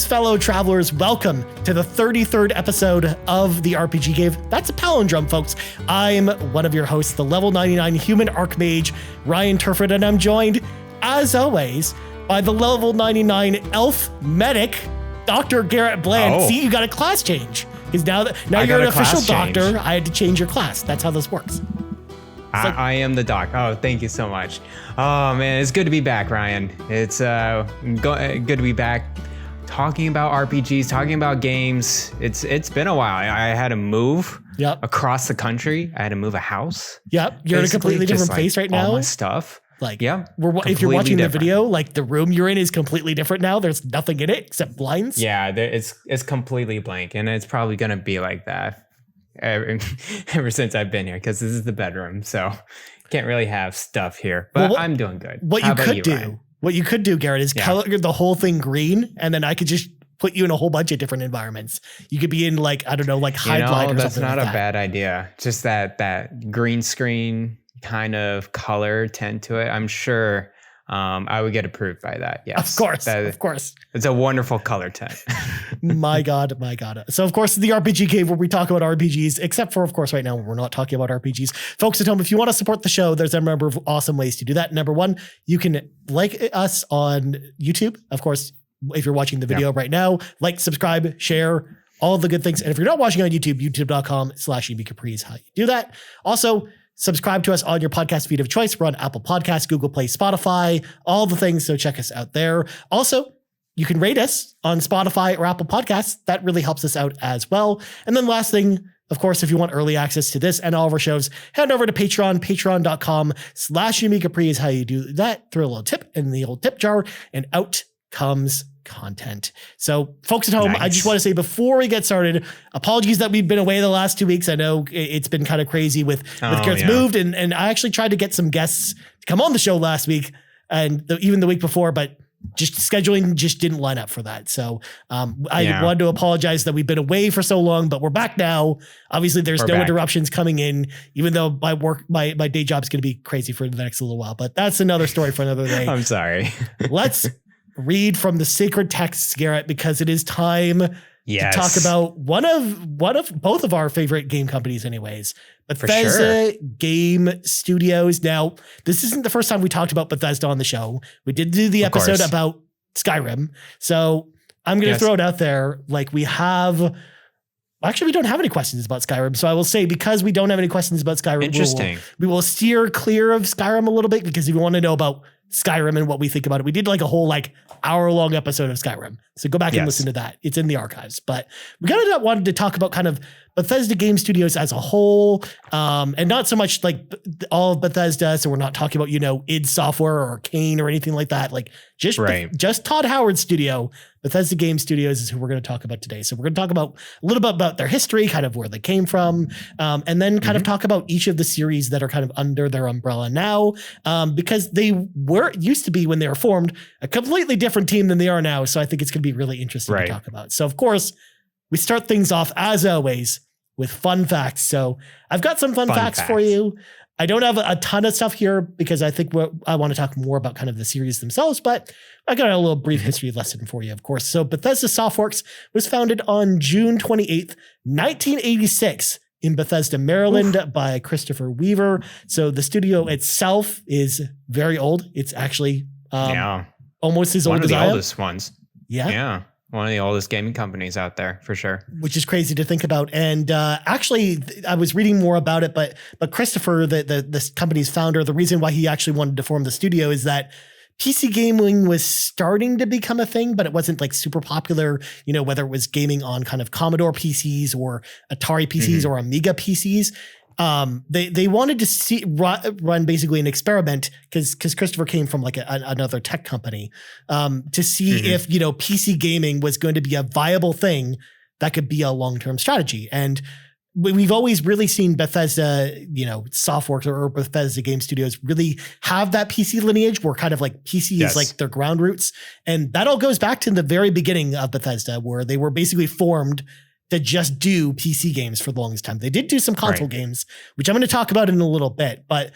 fellow travelers, welcome to the 33rd episode of the RPG Cave. That's a palindrome, folks. I'm one of your hosts, the level 99 human archmage, Ryan Turford, and I'm joined, as always, by the level 99 elf medic, Dr. Garret Bland. Oh. See, you got a class change. Because now you're an official doctor. I had to change your class. That's how this works. I am the doc. Oh, thank you so much. Oh man, it's good to be back, Ryan. It's good to be back talking about RPGs, talking about games. It's been a while. I had to move across the country. I had to move a house. Yep, you're in a completely different place right now. All my stuff. Like, if you're watching the video, like the room you're in is completely different now. There's nothing in it except blinds. Yeah, it's completely blank, and it's probably gonna be like that ever since I've been here, because this is the bedroom, so can't really have stuff here. But I'm doing good. What you could do, Garret, is color the whole thing green, and then I could just put you in a whole bunch of different environments. You could be in like, I don't know, like Highlight or that's something not like a bad idea. Just that green screen kind of color tint to it. I'm sure I would get approved by that. Yes, of course. It's a wonderful color tint. My God. So, of course, the RPG Cave, where we talk about RPGs, except for, of course, right now, we're not talking about RPGs. Folks at home, if you want to support the show, there's a number of awesome ways to do that. Number one, you can like us on YouTube. Of course, if you're watching the video right now, like, subscribe, share, all the good things. And if you're not watching on YouTube, youtube.com/EBCapri is how you do that. Also, subscribe to us on your podcast feed of choice. We're on Apple Podcasts, Google Play, Spotify, all the things. So check us out there. Also, you can rate us on Spotify or Apple Podcasts. That really helps us out as well. And then last thing, of course, if you want early access to this and all of our shows, head over to Patreon. Patreon.com/EBCapri is how you do that. Throw a little tip in the old tip jar, and out comes content. So folks at home, nice. I just want to say before we get started, apologies that we've been away the last 2 weeks. I know it's been kind of crazy with Garrett's moved, and I actually tried to get some guests to come on the show last week and even the week before, but just scheduling just didn't line up for that. So I wanted to apologize that we've been away for so long, but we're back now. Obviously there's no interruptions coming in, even though my day job is going to be crazy for the next little while, but that's another story for another day. I'm sorry. Let's read from the sacred texts, Garret, because it is time to talk about one of both of our favorite game companies anyways, Bethesda Game Studios. Now, this isn't the first time we talked about Bethesda on the show. We did do the episode about Skyrim. So I'm going to throw it out there. Like we don't have any questions about Skyrim. So I will say, because we don't have any questions about Skyrim, we will steer clear of Skyrim a little bit, because if you want to know about Skyrim and what we think about it, we did like a whole hour-long episode of Skyrim. So go back and listen to that. It's in the archives. But we kind of wanted to talk about kind of Bethesda Game Studios as a whole, and not so much like all of Bethesda. So we're not talking about, id Software or Arcane or anything like that. Like just Todd Howard's studio. Bethesda Game Studios is who we're going to talk about today. So we're going to talk about a little bit about their history, kind of where they came from, and then kind of talk about each of the series that are kind of under their umbrella now, because they used to be, when they were formed, a completely different team than they are now. So I think it's going to be really interesting to talk about. So of course, we start things off as always with fun facts. So I've got some fun facts for you. I don't have a ton of stuff here, because I think I want to talk more about kind of the series themselves, but I got a little brief history lesson for you, of course. So Bethesda Softworks was founded on June 28th, 1986 in Bethesda, Maryland by Christopher Weaver. So the studio itself is very old. It's actually almost as old as I am. One of the oldest ones. Yeah. One of the oldest gaming companies out there, for sure. Which is crazy to think about. And actually, I was reading more about it, but Christopher, this company's founder, the reason why he actually wanted to form the studio is that PC gaming was starting to become a thing, but it wasn't like super popular, whether it was gaming on kind of Commodore PCs or Atari PCs or Amiga PCs. They wanted to run basically an experiment, because Christopher came from like another tech company, to see if, PC gaming was going to be a viable thing that could be a long-term strategy. And we've always really seen Bethesda, Softworks or Bethesda Game Studios really have that PC lineage, where kind of like PC is like their ground roots. And that all goes back to the very beginning of Bethesda, where they were basically formed to just do PC games for the longest time. They did do some console games, which I'm going to talk about in a little bit, but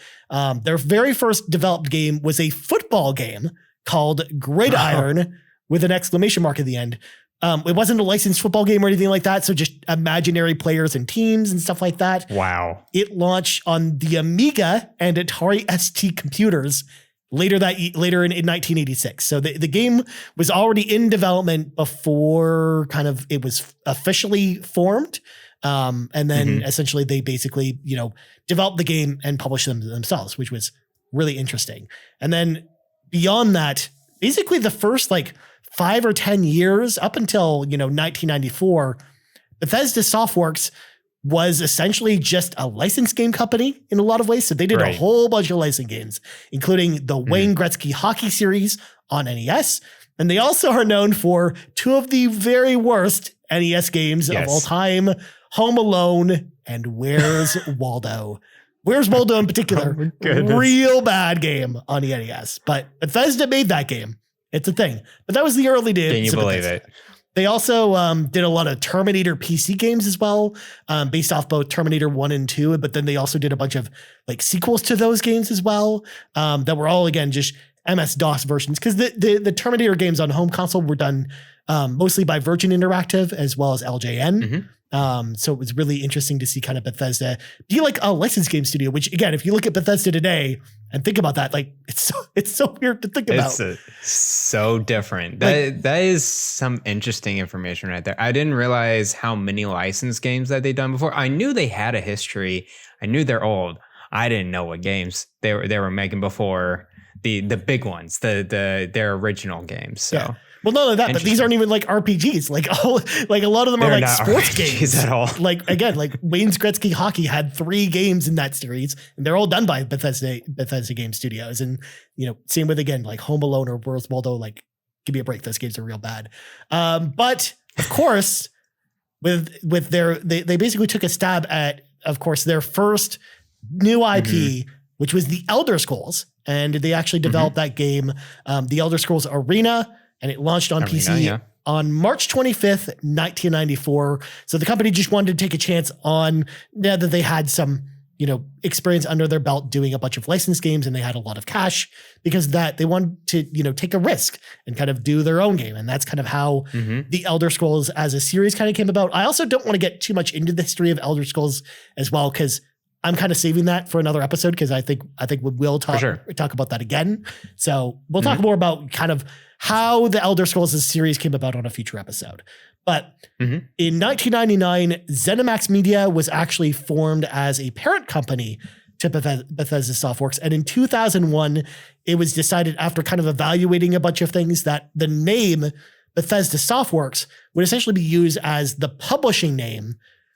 their very first developed game was a football game called Gridiron with an exclamation mark at the end. It wasn't a licensed football game or anything like that. So just imaginary players and teams and stuff like that. Wow. It launched on the Amiga and Atari ST computers later in 1986. So the game was already in development before kind of it was officially formed. And then essentially they basically, developed the game and published them themselves, which was really interesting. And then beyond that, basically the first 5 or 10 years up until, 1994, Bethesda Softworks was essentially just a licensed game company in a lot of ways. So they did a whole bunch of licensed games, including the Wayne Gretzky hockey series on NES. And they also are known for 2 of the very worst NES games of all time, Home Alone and Where's Waldo. Where's Waldo in particular, real bad game on the NES. But Bethesda made that game. It's a thing. But that was the early days. Can you believe it? They also did a lot of Terminator PC games as well, based off both Terminator 1 and 2. But then they also did a bunch of sequels to those games as well, that were all, again, just MS-DOS versions. Because the Terminator games on home console were done mostly by Virgin Interactive as well as LJN. So it was really interesting to see kind of Bethesda be like a licensed game studio, which again, if you look at Bethesda today and think about that, it's so weird to think about. It's so different. That is some interesting information right there. I didn't realize how many licensed games that they'd done before. I knew they had a history. I knew they're old. I didn't know what games they were making before the big ones, their original games. So. Yeah. Well, not only that, but these aren't even RPGs. A lot of them are sports RPGs games at all. Wayne's Gretzky Hockey had 3 games in that series, and they're all done by Bethesda Game Studios. And same with again Home Alone or Where's Waldo. Give me a break. Those games are real bad. But of course, with their they basically took a stab at, of course, their first new IP, which was the Elder Scrolls, and they actually developed that game, the Elder Scrolls Arena. And it launched on PC on March 25th, 1994. So the company just wanted to take a chance on now that they had some, experience under their belt doing a bunch of licensed games, and they had a lot of cash because of that. They wanted to, take a risk and kind of do their own game. And that's kind of how the Elder Scrolls as a series kind of came about. I also don't want to get too much into the history of Elder Scrolls as well, because I'm kind of saving that for another episode, because I think we will talk about that again. So we'll talk more about kind of how the Elder Scrolls series came about on a future episode. But in 1999, ZeniMax Media was actually formed as a parent company to Bethesda Softworks. And in 2001, it was decided, after kind of evaluating a bunch of things, that the name Bethesda Softworks would essentially be used as the publishing name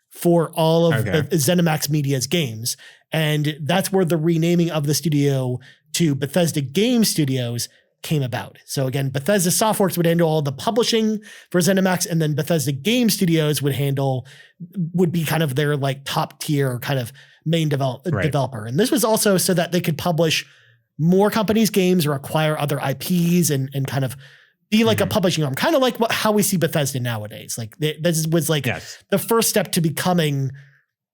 for all of ZeniMax Media's games. And that's where the renaming of the studio to Bethesda Game Studios came about. So again, Bethesda Softworks would handle all the publishing for ZeniMax, and then Bethesda Game Studios would be kind of their top tier kind of main developer. And this was also so that they could publish more companies' games or acquire other IPs and kind of be like a publishing arm, kind of how we see Bethesda nowadays. This was the first step to becoming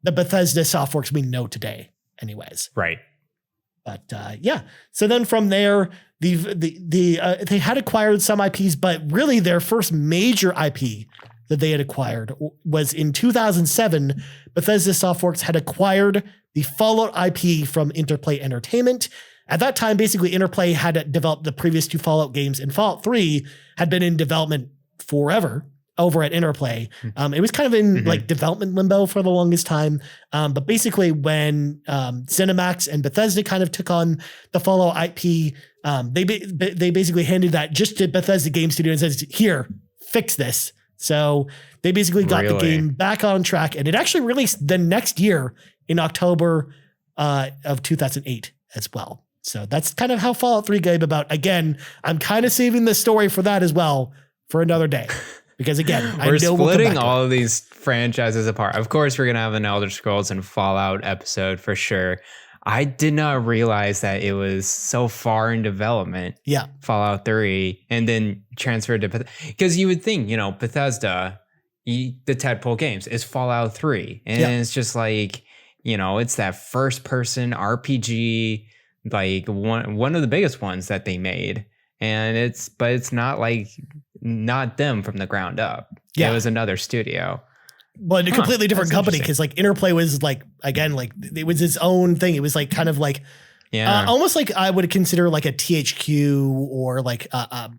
the Bethesda Softworks we know today anyways. Right. But so then from there, they had acquired some IPs, but really their first major IP that they had acquired was in 2007. Bethesda Softworks had acquired the Fallout IP from Interplay Entertainment. At that time, basically, Interplay had developed the previous 2 Fallout games, and Fallout 3 had been in development forever over at Interplay. It was kind of in development limbo for the longest time. But basically, when ZeniMax and Bethesda kind of took on the Fallout IP, they basically handed that just to Bethesda Game Studio and says, "Here, fix this." So they basically got the game back on track, and it actually released the next year in October of 2008 as well. So that's kind of how Fallout 3 came about. Again, I'm kind of saving the story for that as well for another day. Because again, we're splitting all of these franchises apart. Of course, we're going to have an Elder Scrolls and Fallout episode for sure. I did not realize that it was so far in development. Yeah. Fallout 3 and then transferred to Bethesda. Because you would think, Bethesda, the tentpole games is Fallout 3. And it's just it's that first person RPG, one of the biggest ones that they made. And it's not not them from the ground up. Yeah. It was another studio. But a completely different company, because like Interplay was like, again, like it was its own thing. It was like kind of like almost like I would consider like a THQ or like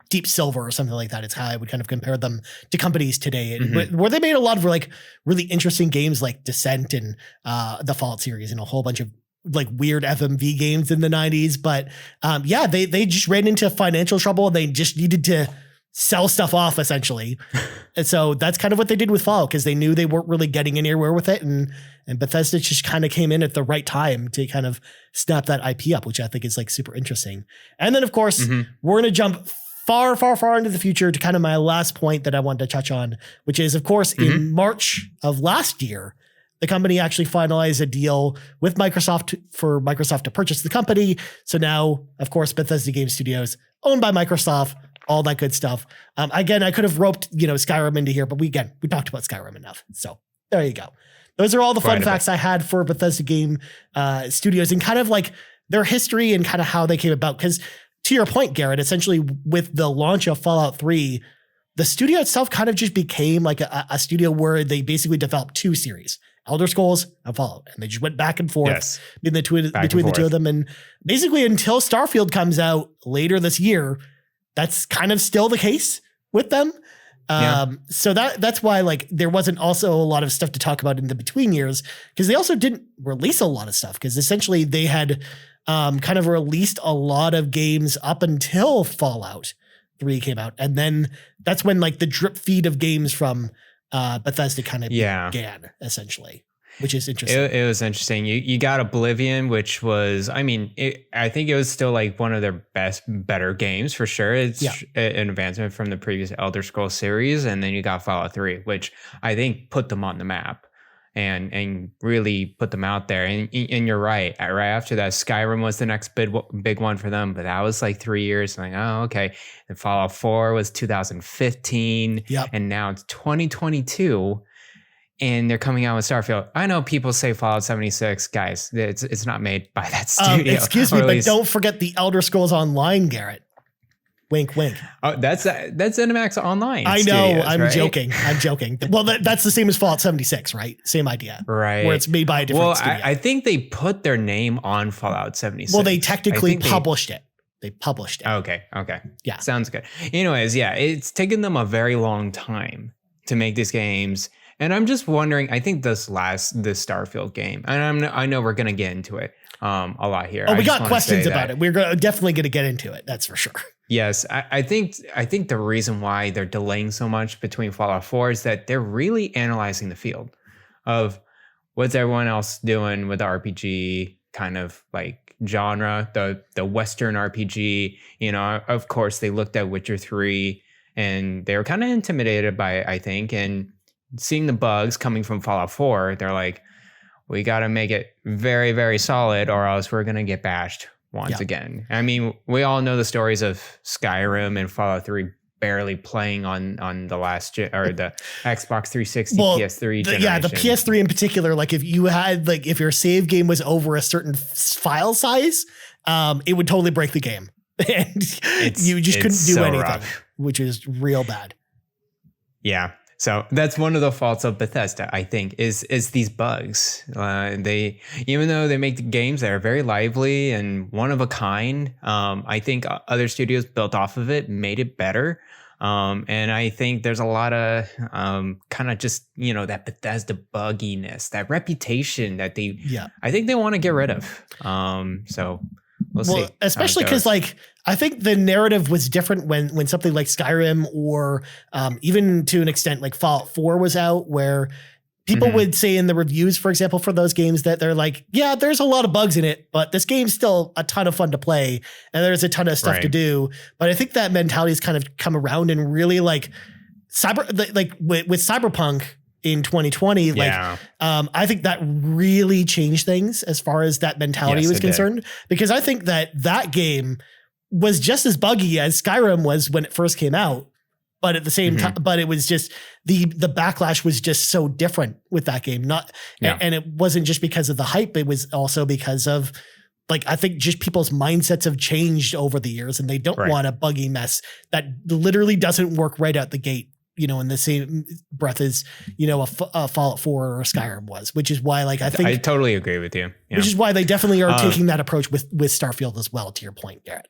Deep Silver or something like that. It's how I would kind of compare them to companies today, where they made a lot of like really interesting games like Descent and the Fallout series and a whole bunch of like weird FMV games in the 90s. But they just ran into financial trouble and they just needed to sell stuff off essentially. And so that's kind of what they did with Fallout, because they knew they weren't really getting anywhere with it. And Bethesda just kind of came in at the right time to kind of snap that IP up, which I think is like super interesting. And then of course, we're going to jump far, far, far into the future to kind of my last point that I wanted to touch on, which is of course in March of last year, the company actually finalized a deal with Microsoft for Microsoft to purchase the company. So now, of course, Bethesda Game Studios, owned by Microsoft, all that good stuff. Again, I could have roped, Skyrim into here, but we talked about Skyrim enough. So there you go. Those are all the fun facts I had for Bethesda Game Studios and kind of like their history and kind of how they came about. Because to your point, Garrett, essentially with the launch of Fallout 3, the studio itself kind of just became like a studio where they basically developed two series, Elder Scrolls and Fallout. And they just went back and forth between the two of them. And basically until Starfield comes out later this year, that's kind of still the case with them. So that's why like there wasn't also a lot of stuff to talk about in the between years, because they also didn't release a lot of stuff, because essentially they had kind of released a lot of games up until Fallout 3 came out. And then that's when like the drip feed of games from Bethesda kind of began essentially. Which is interesting. It was interesting. You got Oblivion, which was, I think it was still like one of their better games for sure. It's an advancement from the previous Elder Scrolls series. And then you got Fallout 3, which I think put them on the map and really put them out there. And you're right. Right after that, Skyrim was the next big one for them. But that was like 3 years. Like, oh, okay. And Fallout 4 was 2015. And now it's 2022. And they're coming out with Starfield. I know people say Fallout 76, guys. It's not made by that studio. Excuse me, but don't forget the Elder Scrolls Online, Garrett. Wink, wink. Oh, that's ZeniMax Online. I know. Studios, I'm joking. I'm joking. Well, that's the same as Fallout 76, right? Same idea, right? Where it's made by a different studio. I think they put their name on Fallout 76. Well, they technically published it. They published it. Okay. Yeah, sounds good. Anyways, it's taken them a very long time to make these games. And I'm just wondering, I think this Starfield game, and I know we're going to get into it a lot here. Oh, we got questions about it. We're definitely going to get into it. That's for sure. Yes. I think the reason why they're delaying so much between Fallout 4 is that they're really analyzing the field of what's everyone else doing with the RPG kind of like genre, the Western RPG. Of course, they looked at Witcher 3 and they were kind of intimidated by it, I think. And seeing the bugs coming from Fallout 4, they're like, we got to make it very, very solid or else we're going to get bashed once again. I mean, we all know the stories of Skyrim and Fallout 3 barely playing on the last or the Xbox 360, PS3 generation. The PS3 in particular, like if your save game was over a certain file size, it would totally break the game. And you just couldn't do anything, rough. Which is real bad. Yeah. So that's one of the faults of Bethesda, I think, is these bugs. They, even though they make the games that are very lively and one of a kind, I think other studios built off of it, made it better. And I think there's a lot of kind of just, that Bethesda bugginess, that reputation that I think they want to get rid of. So we'll see. Especially because I think the narrative was different when something like Skyrim or even to an extent like Fallout 4 was out, where people would say in the reviews, for example, for those games that they're like, yeah, there's a lot of bugs in it, but this game's still a ton of fun to play and there's a ton of stuff to do. But I think that mentality has kind of come around and really with Cyberpunk in 2020, I think that really changed things as far as that mentality was concerned, because I think that game was just as buggy as Skyrim was when it first came out, but at the same time, but it was just the backlash was just so different with that game. And it wasn't just because of the hype. It was also because of like, I think just people's mindsets have changed over the years, and they don't want a buggy mess that literally doesn't work right out the gate, you know, in the same breath as, you know, a Fallout 4 or a Skyrim was, which is why, like, I totally agree with you. Yeah. Which is why they definitely are taking that approach with Starfield as well, to your point, Garrett.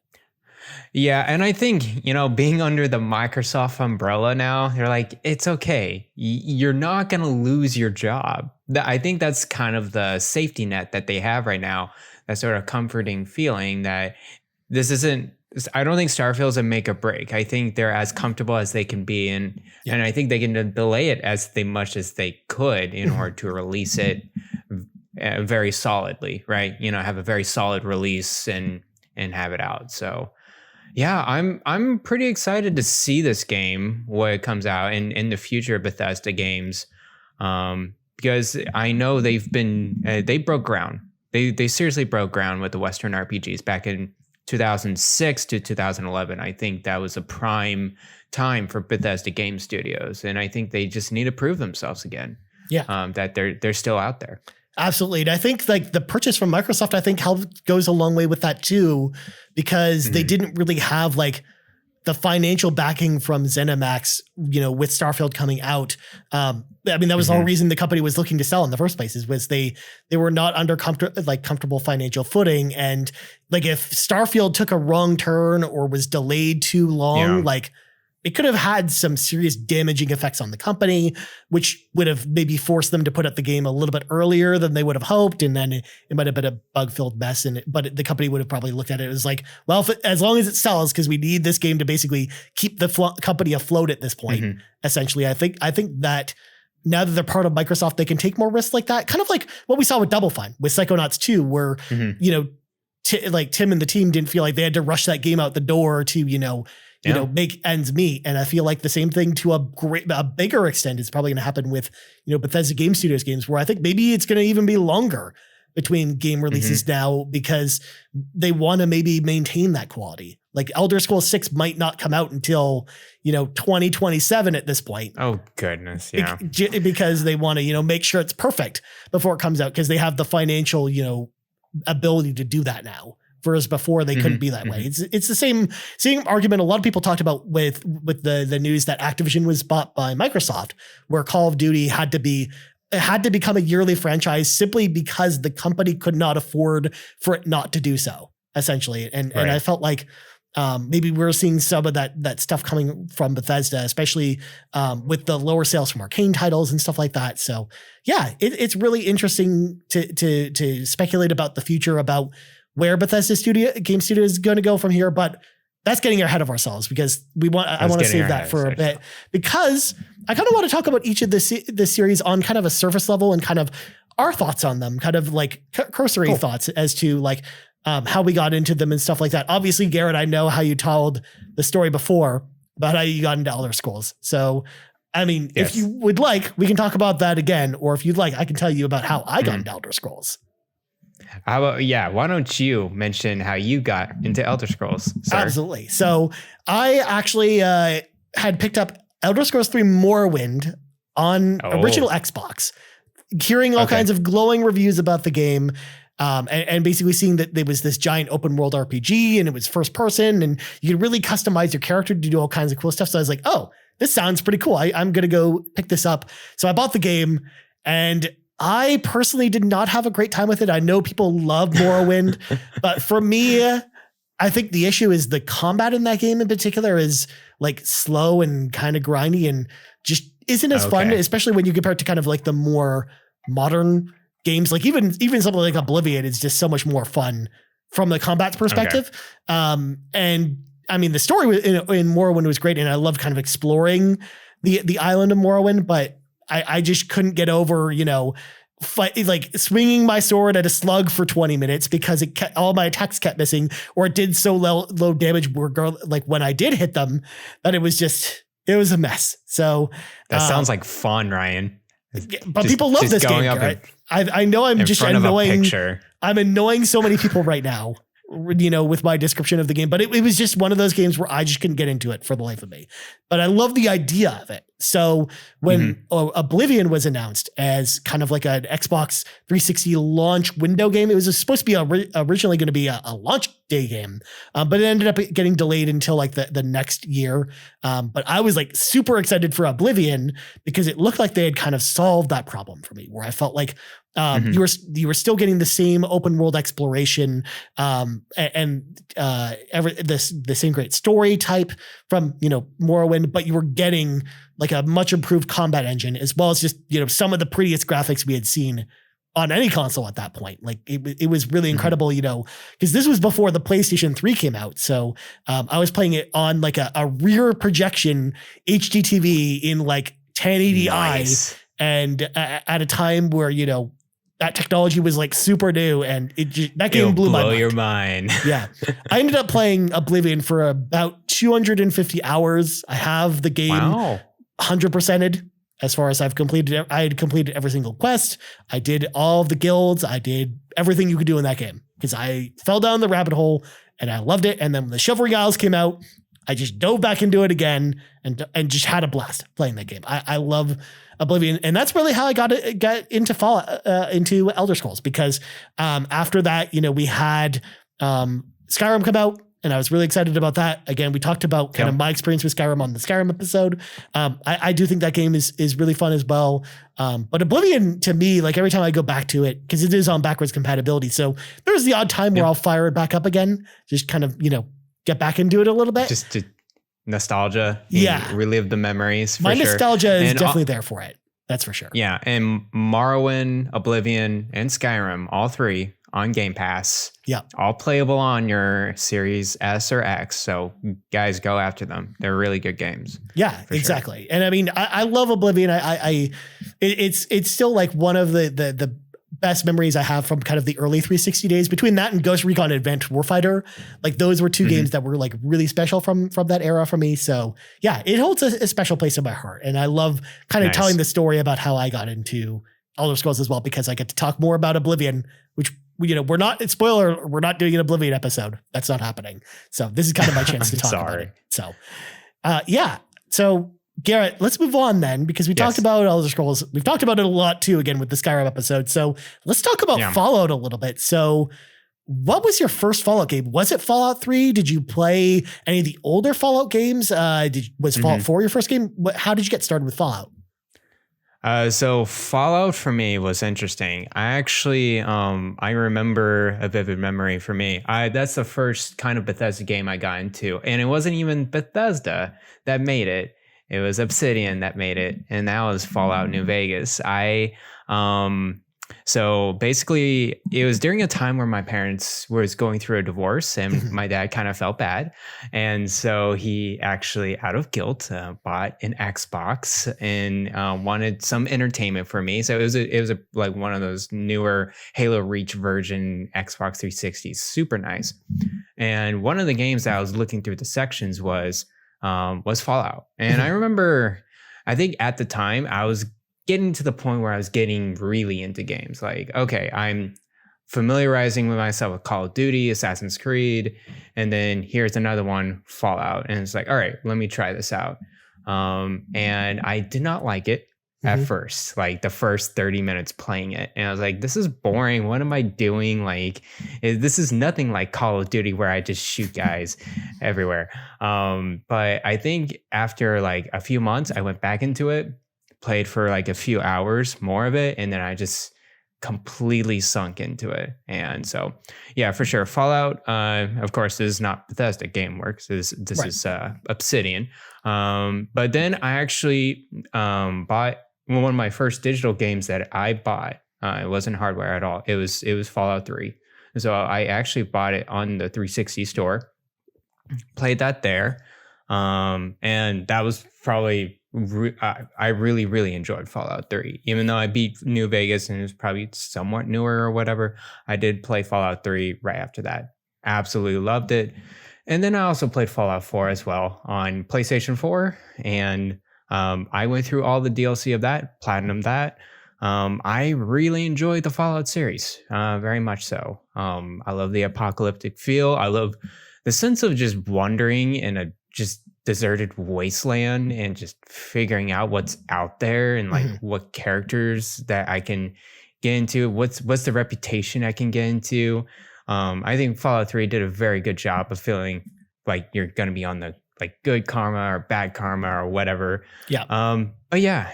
Yeah, and I think, you know, being under the Microsoft umbrella now, they're like, it's okay. You're not going to lose your job. I think that's kind of the safety net that they have right now, that sort of comforting feeling that this isn't, I don't think Starfield's a make or break. I think they're as comfortable as they can be, and I think they can delay it as much as they could in order to release it very solidly, right? You know, have a very solid release and have it out. So yeah, I'm pretty excited to see this game when it comes out in the future Bethesda games, because I know they broke ground. They seriously broke ground with the Western RPGs back in 2006 to 2011. I think that was a prime time for Bethesda Game Studios, and I think they just need to prove themselves again. Yeah, that they're still out there. Absolutely. And I think like the purchase from Microsoft, I think goes a long way with that too, because they didn't really have like the financial backing from ZeniMax, you know, with Starfield coming out. I mean, that was the whole reason the company was looking to sell in the first place, was they were not under comfortable financial footing. And like if Starfield took a wrong turn or was delayed too long, like it could have had some serious damaging effects on the company, which would have maybe forced them to put up the game a little bit earlier than they would have hoped. And then it might have been a bug-filled mess. But the company would have probably looked at it as like, well, as long as it sells, because we need this game to basically keep the company afloat at this point, essentially. I think that now that they're part of Microsoft, they can take more risks like that. Kind of like what we saw with Double Fine, with Psychonauts 2, where, you know, Tim and the team didn't feel like they had to rush that game out the door to, you know, make ends meet. And I feel like the same thing to a bigger extent is probably going to happen with, you know, Bethesda Game Studios games, where I think maybe it's going to even be longer between game releases now, because they want to maybe maintain that quality. Like Elder Scrolls 6 might not come out until, you know, 2027 at this point. Oh goodness. Yeah. Because they want to, you know, make sure it's perfect before it comes out, because they have the financial, you know, ability to do that now. Whereas before they couldn't be that way. It's the same argument a lot of people talked about with the news that Activision was bought by Microsoft, where Call of Duty had to become a yearly franchise simply because the company could not afford for it not to do so, essentially. And I felt like maybe we're seeing some of that stuff coming from Bethesda, especially with the lower sales from Arcane titles and stuff like that. So yeah, it's really interesting to speculate about the future, about where Bethesda Game Studio is going to go from here, but that's getting ahead of ourselves, because I want to save that for a bit, because I kind of want to talk about each of this series on kind of a surface level and kind of our thoughts on them, kind of like cursory thoughts as to like how we got into them and stuff like that. Obviously, Garrett, I know how you told the story before about how you got into Elder Scrolls. So, I mean, if you would like, we can talk about that again, or if you'd like, I can tell you about how I got into Elder Scrolls. How about, why don't you mention how you got into Elder Scrolls, sir? Absolutely. So I actually had picked up Elder Scrolls 3 Morrowind on original Xbox, hearing all kinds of glowing reviews about the game, and basically seeing that there was this giant open world RPG and it was first person and you could really customize your character to do all kinds of cool stuff. So I was like, oh, this sounds pretty cool. I'm going to go pick this up. So I bought the game, and I personally did not have a great time with it. I know people love Morrowind, but for me, I think the issue is the combat in that game in particular is like slow and kind of grindy and just isn't as fun, especially when you compare it to kind of like the more modern games. Like even something like Oblivion is just so much more fun from the combat perspective. And I mean, the story in Morrowind was great, and I loved kind of exploring the island of Morrowind, but I just couldn't get over, you know, like swinging my sword at a slug for 20 minutes because all my attacks kept missing, or it did so low damage like when I did hit them that it was a mess. So that sounds like fun, Ryan. But people love this game, right? I know I'm just annoying. I'm annoying so many people right now, you know, with my description of the game, but it was just one of those games where I just couldn't get into it for the life of me. But I love the idea of it. So when Oblivion was announced as kind of like an Xbox 360 launch window game, it was supposed to be originally going to be a launch day game, but it ended up getting delayed until like the next year. But I was like super excited for Oblivion because it looked like they had kind of solved that problem for me, where I felt like you were still getting the same open world exploration and the same great story type from Morrowind, but you were getting like a much improved combat engine, as well as just some of the prettiest graphics we had seen on any console at that point. Like it was really incredible, because this was before the PlayStation 3 came out. So I was playing it on like a rear projection HD TV in like 1080i, and at a time where that technology was like super new, and that game blew my mind. Your mind. Yeah. I ended up playing Oblivion for about 250 hours. I have the game 100%ed as far as I've completed it. I had completed every single quest. I did all of the guilds. I did everything you could do in that game because I fell down the rabbit hole and I loved it. And then when the Chivalry Isles came out, I just dove back into it again and just had a blast playing that game. I love Oblivion, and that's really how I got into Fallout, into Elder Scrolls, because after that, we had Skyrim come out, and I was really excited about that. Again, we talked about kind of my experience with Skyrim on the Skyrim episode. I do think that game is really fun as well. But Oblivion, to me, like every time I go back to it, because it is on backwards compatibility, so there's the odd time where I'll fire it back up again, just kind of get back into it a little bit. Just to nostalgia. Relive the memories. My nostalgia is definitely there for it. That's for sure. Yeah. And Morrowind, Oblivion, and Skyrim, all three on Game Pass. Yeah. All playable on your Series S or X. So guys, go after them. They're really good games. Yeah, exactly. Sure. And I mean, I love Oblivion. It's still like one of the best memories I have from kind of the early 360 days. Between that and Ghost Recon Advanced Warfighter, like those were two games that were like really special from that era for me. So yeah, it holds a special place in my heart. And I love kind of telling the story about how I got into Elder Scrolls as well, because I get to talk more about Oblivion, which we're not doing an Oblivion episode. That's not happening. So this is kind of my chance to talk about it. So So Garrett, let's move on then, because we talked about Elder Scrolls. We've talked about it a lot too, again, with the Skyrim episode. So let's talk about Fallout a little bit. So what was your first Fallout game? Was it Fallout 3? Did you play any of the older Fallout games? Was Fallout 4 your first game? How did you get started with Fallout? So Fallout for me was interesting. I actually, I remember a vivid memory for me. That's the first kind of Bethesda game I got into, and it wasn't even Bethesda that made it. It was Obsidian that made it, and that was Fallout New Vegas. So basically, it was during a time where my parents was going through a divorce, and my dad kind of felt bad, and so he actually, out of guilt, bought an Xbox and wanted some entertainment for me. So it was like one of those newer Halo Reach version Xbox 360s, super nice. And one of the games that I was looking through the sections was Fallout. And I remember, I think at the time I was getting to the point where I was getting really into games. Like, okay, I'm familiarizing with myself with Call of Duty, Assassin's Creed, and then here's another one, Fallout. And it's like, all right, let me try this out. And I did not like it at first, like the first 30 minutes playing it. And I was like, this is boring. What am I doing? Like, this is nothing like Call of Duty where I just shoot guys everywhere. But I think after like a few months, I went back into it, played for like a few hours more of it, and then I just completely sunk into it. And so, yeah, for sure. Fallout, of course, this is not Bethesda GameWorks. This is Obsidian. But then I actually bought one of my first digital games that I bought. It wasn't hardware at all. It was Fallout 3. So I actually bought it on the 360 store, played that there. And that was probably, I really, really enjoyed Fallout 3. Even though I beat New Vegas and it was probably somewhat newer or whatever, I did play Fallout 3 right after that. Absolutely loved it. And then I also played Fallout 4 as well on PlayStation 4. And I went through all the DLC of that, platinumed that. I really enjoyed the Fallout series, very much so. I love the apocalyptic feel. I love the sense of just wandering in a just deserted wasteland and just figuring out what's out there and like what characters that I can get into, what's the reputation I can get into. I think Fallout 3 did a very good job of feeling like you're going to be on the like good karma or bad karma or whatever. Yeah. But yeah,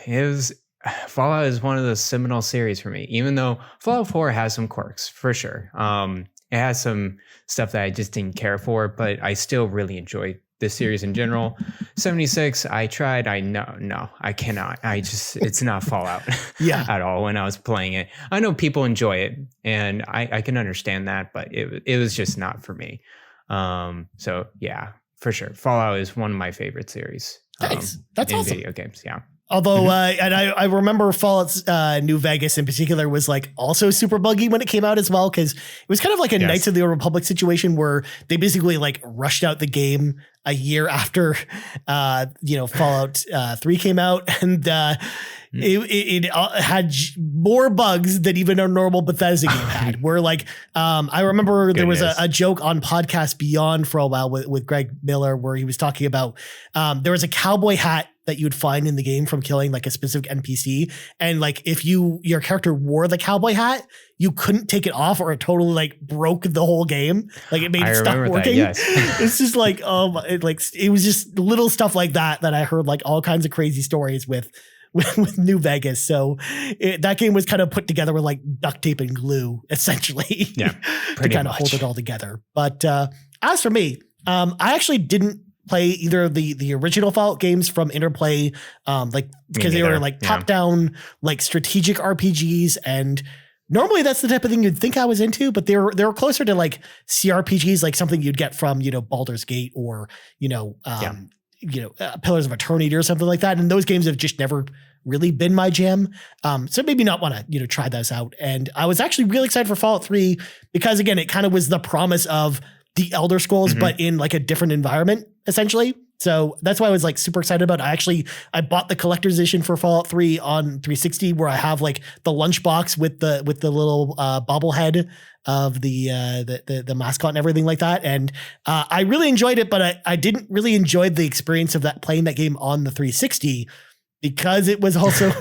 Fallout is one of the seminal series for me, even though Fallout 4 has some quirks for sure. It has some stuff that I just didn't care for, but I still really enjoyed this series in general. 76, I tried. No, I cannot. It's not Fallout at all when I was playing it. I know people enjoy it and I can understand that, but it was just not for me. So yeah, for sure. Fallout is one of my favorite series. Nice. That's awesome. Video games. Yeah. Although, and I remember Fallout's New Vegas in particular was like also super buggy when it came out as well, because it was kind of like a Knights of the Old Republic situation where they basically like rushed out the game a year after, Fallout 3 came out, and it had more bugs than even a normal Bethesda game had. Where like, I remember there was a joke on Podcast Beyond for a while with Greg Miller where he was talking about there was a cowboy hat that you would find in the game from killing like a specific NPC. And like, if your character wore the cowboy hat, you couldn't take it off or it totally like broke the whole game. Like it made it stop working. It's just like, it was just little stuff like that I heard like all kinds of crazy stories with New Vegas. So that game was kind of put together with like duct tape and glue essentially to kind of hold it all together. But as for me, I actually didn't play either of the original Fallout games from Interplay, because they were like top down, like strategic RPGs. And normally that's the type of thing you'd think I was into, but they were closer to like CRPGs, like something you'd get from, Baldur's Gate or, Pillars of Eternity or something like that. And those games have just never really been my jam. So maybe not want to, try those out. And I was actually really excited for Fallout 3 because again, it kind of was the promise of the Elder Scrolls, but in like a different environment, essentially. So that's why I was like super excited about it. I bought the collector's edition for Fallout 3 on 360, where I have like the lunchbox with the little bobblehead of the mascot and everything like that. And I really enjoyed it, but I didn't really enjoy the experience of playing that game on the 360 because it was also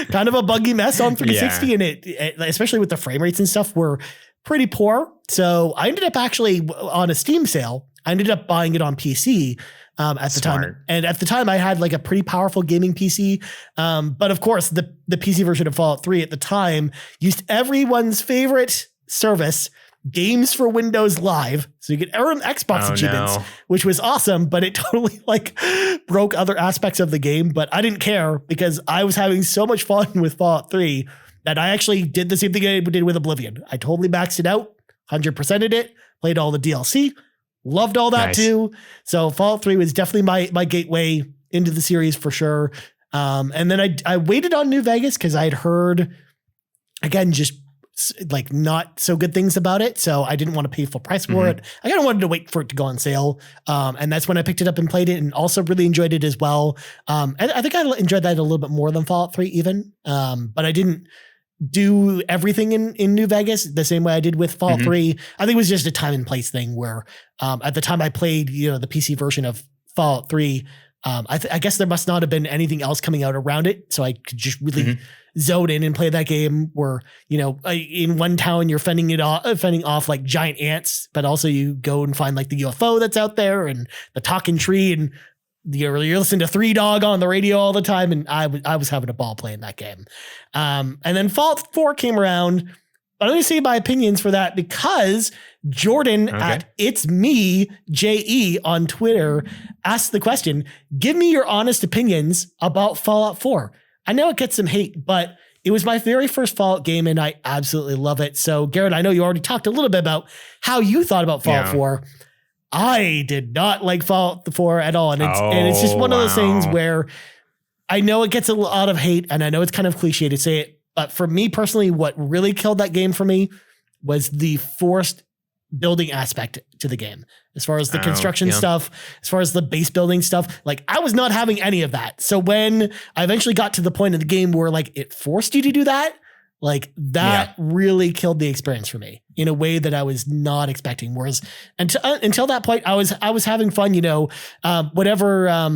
kind of a buggy mess on 360, and it especially with the frame rates and stuff were pretty poor. So I ended up actually on a Steam sale, I ended up buying it on PC at the time. And at the time I had like a pretty powerful gaming PC. But of course the PC version of Fallout 3 at the time used everyone's favorite service, Games for Windows Live. So you could earn Xbox achievements, which was awesome, but it totally like broke other aspects of the game. But I didn't care because I was having so much fun with Fallout 3 that I actually did the same thing I did with Oblivion. I totally maxed it out, 100%ed it, played all the DLC, loved all that too. So Fallout 3 was definitely my gateway into the series for sure. And then I waited on New Vegas because I had heard, again, just like not so good things about it. So I didn't want to pay full price for it. I kind of wanted to wait for it to go on sale. And that's when I picked it up and played it and also really enjoyed it as well. And I think I enjoyed that a little bit more than Fallout 3 even. But I didn't do everything in New Vegas the same way I did with Fallout 3. I think it was just a time and place thing where at the time I played, the PC version of Fallout 3, I guess there must not have been anything else coming out around it. So I could just really zone in and play that game where, in one town you're fending off like giant ants, but also you go and find like the UFO that's out there and the talking tree, and you're listening to Three Dog on the radio all the time. And I was having a ball playing that game. And then Fallout 4 came around, but let me say my opinions for that because Jordan at It's Me JE on Twitter asked the question, give me your honest opinions about Fallout 4. I know it gets some hate, but it was my very first Fallout game and I absolutely love it. So Garrett, I know you already talked a little bit about how you thought about Fallout 4. I did not like Fallout 4 at all. And it's just one of those things where I know it gets a lot of hate and I know it's kind of cliche to say it, but for me personally, what really killed that game for me was the forced building aspect to the game. As far as the construction stuff, as far as the base building stuff, like I was not having any of that. So when I eventually got to the point of the game where like it forced you to do that, Like that really killed the experience for me in a way that I was not expecting. Whereas until that point, I was having fun, whatever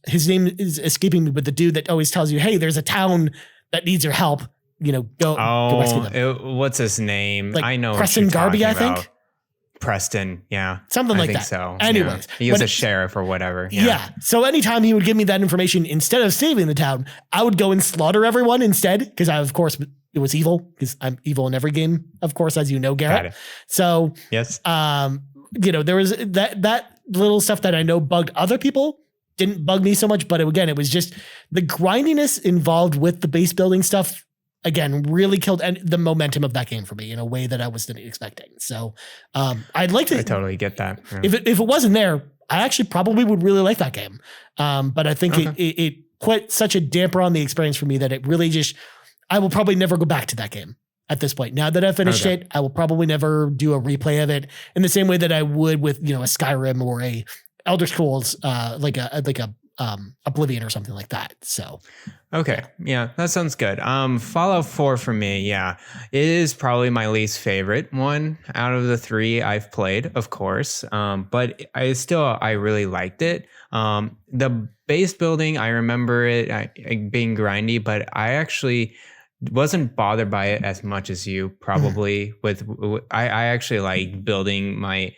his name is escaping me, but the dude that always tells you, hey, there's a town that needs your help, go rescue them. What's his name? Like I know Preston Garby, I think. Preston, yeah. Something like I think that. So. Anyways. Yeah. He was a sheriff or whatever. Yeah. So anytime he would give me that information, instead of saving the town, I would go and slaughter everyone instead. Because of course, it was evil. Because I'm evil in every game, of course, as you know, Garrett. So, yes. There was that little stuff that I know bugged other people. Didn't bug me so much. But again, it was just the grindiness involved with the base building stuff. Again, really killed the momentum of that game for me in a way that I wasn't expecting. So I'd like to. I totally get that. Yeah. If it wasn't there, I actually probably would really like that game. But I think it put such a damper on the experience for me that it really I will probably never go back to that game at this point. Now that I've finished it, I will probably never do a replay of it in the same way that I would with, a Skyrim or a Elder Scrolls, like a Oblivion or something like that. So. Okay. Yeah, that sounds good. Fallout 4 for me. Yeah, it is probably my least favorite one out of the 3 I've played, of course. But I really liked it. The base building, I remember it being grindy, but I actually wasn't bothered by it as much as you probably I actually like building my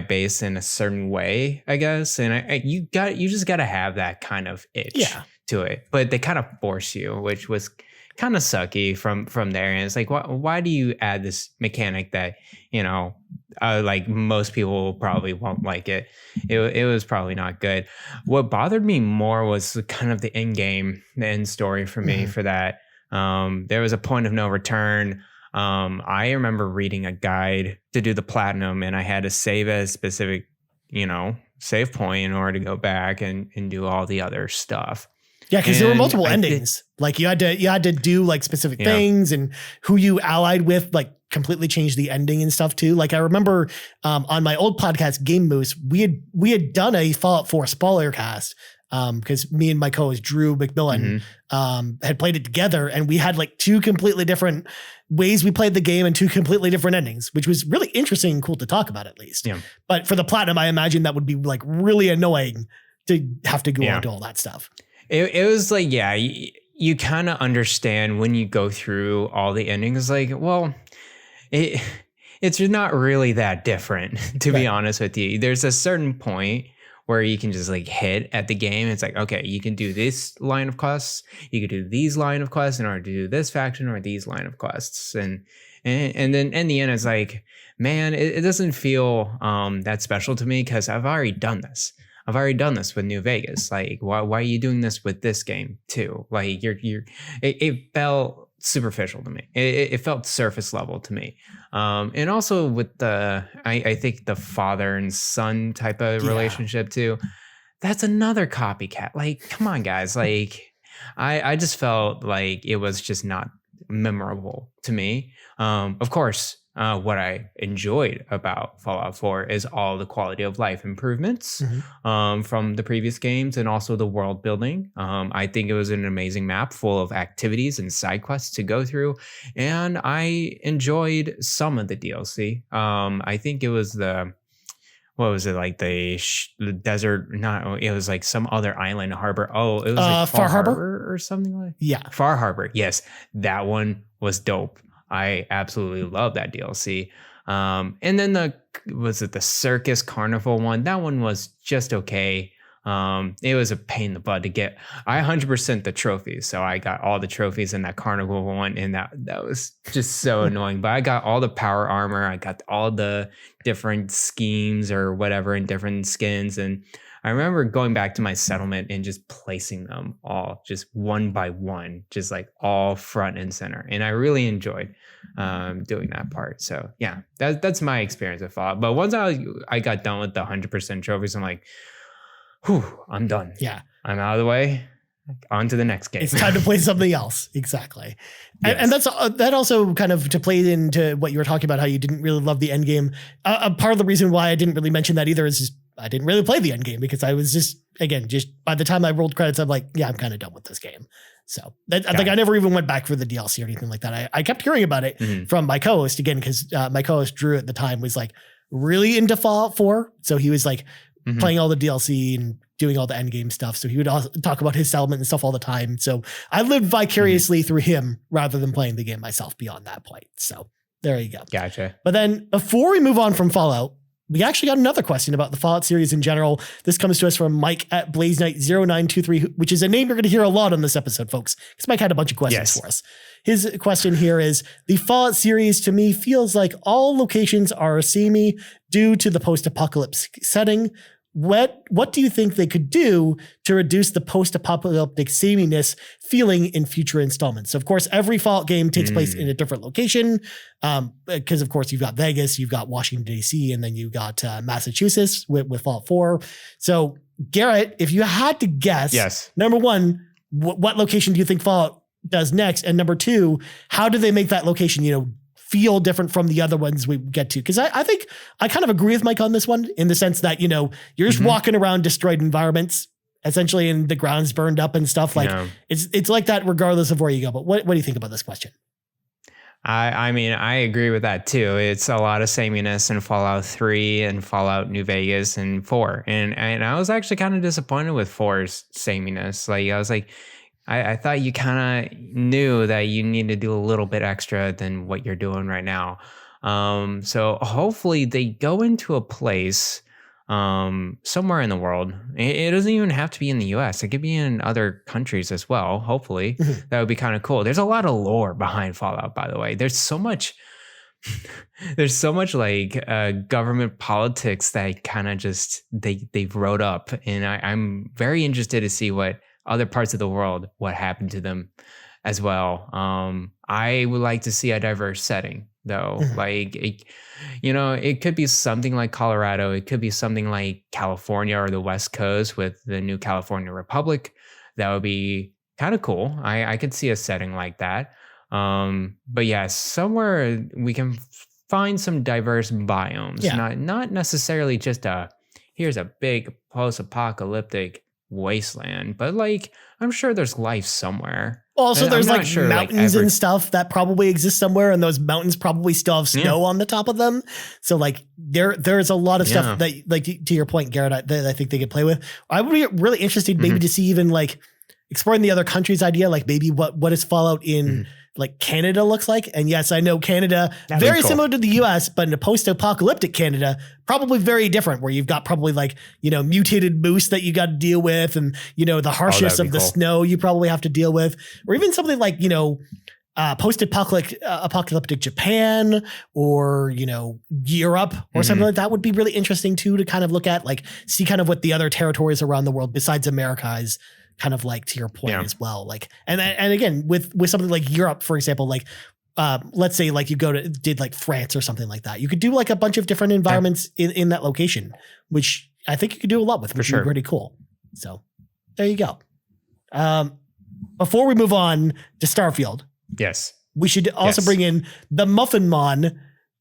base in a certain way, I guess. And you just got to have that kind of itch to it, but they kind of force you, which was kind of sucky from there. And it's like, why do you add this mechanic that, like most people probably won't like it. It was probably not good. What bothered me more was kind of the end story for me for that. There was a point of no return. I remember reading a guide to do the platinum, and I had to save a specific, save point in order to go back and do all the other stuff. Yeah, because there were multiple endings. Like you had to do like specific things, and who you allied with like completely changed the ending and stuff too. Like I remember on my old podcast, Game Moose, we had done a Fallout 4 spoiler cast. Because me and my co-host Drew McMillan had played it together, and we had like 2 completely different ways we played the game and 2 completely different endings, which was really interesting and cool to talk about at least. Yeah. But for the platinum, I imagine that would be like really annoying to have to go into all that stuff. It was like, you kind of understand when you go through all the endings, like, well, it's not really that different, to be honest with you. There's a certain point where you can just like hit at the game. It's like, okay, you can do this line of quests. You can do these line of quests in order to do this faction or these line of quests. And then in the end, it's like, man, it doesn't feel that special to me because I've already done this. I've already done this with New Vegas. Like, why are you doing this with this game too? Like it felt superficial to me. It felt surface level to me. And also with I think the father and son type of relationship too, that's another copycat. Like, come on guys. Like I just felt like it was just not memorable to me. Of course, what I enjoyed about Fallout 4 is all the quality of life improvements from the previous games, and also the world building. I think it was an amazing map full of activities and side quests to go through, and I enjoyed some of the DLC. I think it was the desert? Not, it was like some other island harbor. Oh, it was like Far Harbor or something like. Yeah, Far Harbor. Yes, that one was dope. I absolutely love that DLC. And then the circus carnival one? That one was just okay. It was a pain in the butt to get. I 100% the trophies, so I got all the trophies in that carnival one, and that was just so annoying. But I got all the power armor. I got all the different schemes or whatever and different skins, and I remember going back to my settlement and just placing them all just one by one, just like all front and center. And I really enjoyed doing that part. So yeah, that's my experience with Fallout. But once I got done with the 100% trophies, I'm like, whew, I'm done. Yeah. I'm out of the way. On to the next game. It's time to play something else. Exactly. Yes. And that also kind of to play into what you were talking about, how you didn't really love the end game. Part of the reason why I didn't really mention that either is just I didn't really play the end game because I was just by the time I rolled credits, I'm like, yeah, I'm kind of done with this game. So I never even went back for the DLC or anything like that. I kept hearing about it from my co-host again, because my co-host Drew at the time was like really into Fallout 4. So he was like playing all the DLC and doing all the end game stuff. So he would also talk about his settlement and stuff all the time. So I lived vicariously through him rather than playing the game myself beyond that point. So there you go. Gotcha. But then before we move on from Fallout, we actually got another question about the Fallout series in general. This comes to us from Mike at BlazeKnight0923, which is a name you're going to hear a lot on this episode, folks, because Mike had a bunch of questions for us. His question here is, the Fallout series to me feels like all locations are samey due to the post-apocalypse setting. What do you think they could do to reduce the post-apocalyptic sameness feeling in future installments? So, of course, every Fallout game takes place in a different location, because, of course, you've got Vegas, you've got Washington, D.C., and then you got Massachusetts with Fallout 4. So, Garrett, if you had to guess, number one, what location do you think Fallout does next? And number two, how do they make that location, feel different from the other ones we get to? Because I think I kind of agree with Mike on this one, in the sense that, you're just walking around destroyed environments essentially, and the ground's burned up and stuff. Like it's like that regardless of where you go. But what do you think about this question? I mean, I agree with that too. It's a lot of sameness in Fallout 3 and Fallout New Vegas and 4. And I was actually kind of disappointed with 4's sameness. Like, I was like, I thought you kind of knew that you need to do a little bit extra than what you're doing right now. So hopefully they go into a place somewhere in the world. It doesn't even have to be in the US. It could be in other countries as well. Hopefully that would be kind of cool. There's a lot of lore behind Fallout, by the way. There's so much like government politics that kind of just they wrote up, and I'm very interested to see what other parts of the world, what happened to them as well. I would like to see a diverse setting, though. Like, it could be something like Colorado. It could be something like California or the West Coast with the new California Republic. That would be kind of cool. I could see a setting like that. But yeah, somewhere we can find some diverse biomes. Not necessarily just here's a big post-apocalyptic wasteland, but like, I'm sure there's life somewhere. Also, there's like mountains and stuff that probably exist somewhere, and those mountains probably still have snow on the top of them. So like there's a lot of stuff that, like, to your point, Garrett, that I think they could play with. I would be really interested maybe to see even like exploring the other countries idea, like maybe what is Fallout in like Canada looks like. And yes, I know Canada, very similar to the US, but in a post-apocalyptic Canada, probably very different, where you've got probably like, mutated moose that you got to deal with, and, the harshness of the snow you probably have to deal with, or even something like, post-apocalyptic Japan, or, Europe or something like that would be really interesting too, to kind of look at, like, see kind of what the other territories around the world besides America is kind of like, to your point as well. Like, and again, with something like Europe, for example, like, let's say like you did like France or something like that. You could do like a bunch of different environments in that location, which I think you could do a lot with, which would be pretty cool. So there you go. Before we move on to Starfield, we should also bring in the Muffin Mon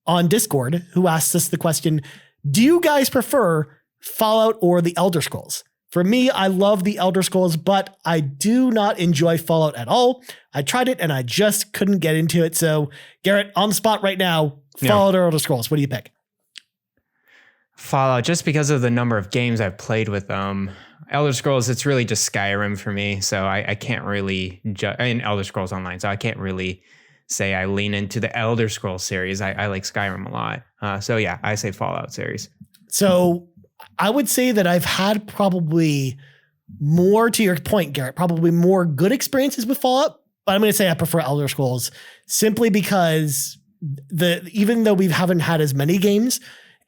on Discord, who asks us the question, do you guys prefer Fallout or the Elder Scrolls? For me, I love the Elder Scrolls, but I do not enjoy Fallout at all. I tried it and I just couldn't get into it. So, Garrett, on the spot right now, Fallout or Elder Scrolls, what do you pick? Fallout, just because of the number of games I've played with them. Elder Scrolls, it's really just Skyrim for me. So I can't really, in Elder Scrolls Online, so I can't really say I lean into the Elder Scrolls series. I like Skyrim a lot. So yeah, I say Fallout series. So I would say that I've had probably more, to your point, Garrett, probably more good experiences with Fallout, but I'm going to say I prefer Elder Scrolls simply because even though we haven't had as many games,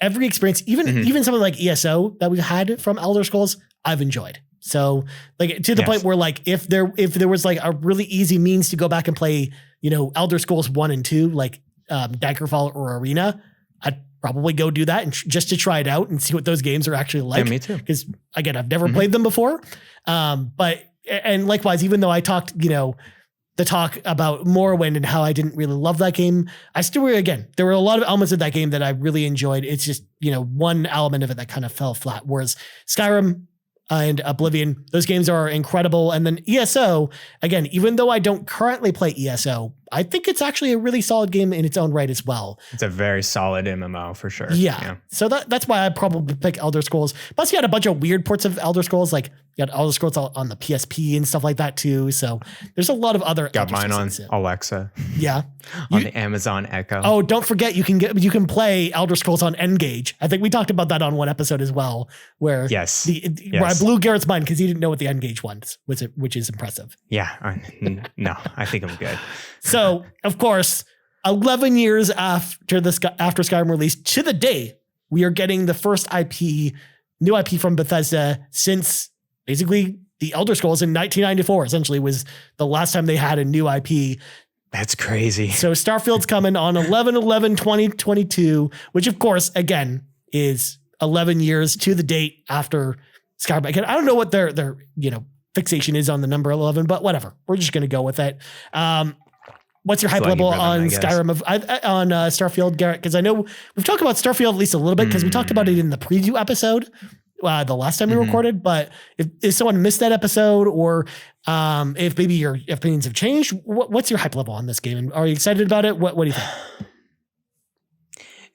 every experience, even something like ESO that we've had from Elder Scrolls, I've enjoyed. So like to the point where like if there was like a really easy means to go back and play, Elder Scrolls 1 and 2, like Daggerfall or Arena, I'd probably go do that and just to try it out and see what those games are actually like. Yeah, me too. Because again, I've never played them before. But likewise, even though I talked, the talk about Morrowind and how I didn't really love that game, I still, again, there were a lot of elements of that game that I really enjoyed. It's just, one element of it that kind of fell flat. Whereas Skyrim, and Oblivion. Those games are incredible. And then ESO, again, even though I don't currently play ESO, I think it's actually a really solid game in its own right as well. It's a very solid MMO for sure. Yeah. So that's why I probably pick Elder Scrolls. Plus, you had a bunch of weird ports of Elder Scrolls, like you got Elder Scrolls on the PSP and stuff like that too. So there's a lot of other. Got mine on Alexa. Yeah. On the Amazon Echo. Oh, don't forget you can play Elder Scrolls on N-Gage. I think we talked about that on one episode as well, where where I blew Garrett's mind because he didn't know what the N-Gage was, which is impressive. Yeah. No, I think I'm good. So, of course, 11 years after Skyrim release, to the day, we are getting the first new IP from Bethesda since basically the Elder Scrolls in 1994, essentially, was the last time they had a new IP. That's crazy. So Starfield's coming on 11/11/2022, which, of course, again, is 11 years to the date after Skyrim. Again, I don't know what their fixation is on the number 11, but whatever. We're just going to go with it. What's your hype level on Skyrim on Starfield, Garrett? Because I know we've talked about Starfield at least a little bit because we talked about it in the preview episode the last time we recorded. But if someone missed that episode, or if maybe your opinions have changed, what's your hype level on this game? And are you excited about it? What do you think?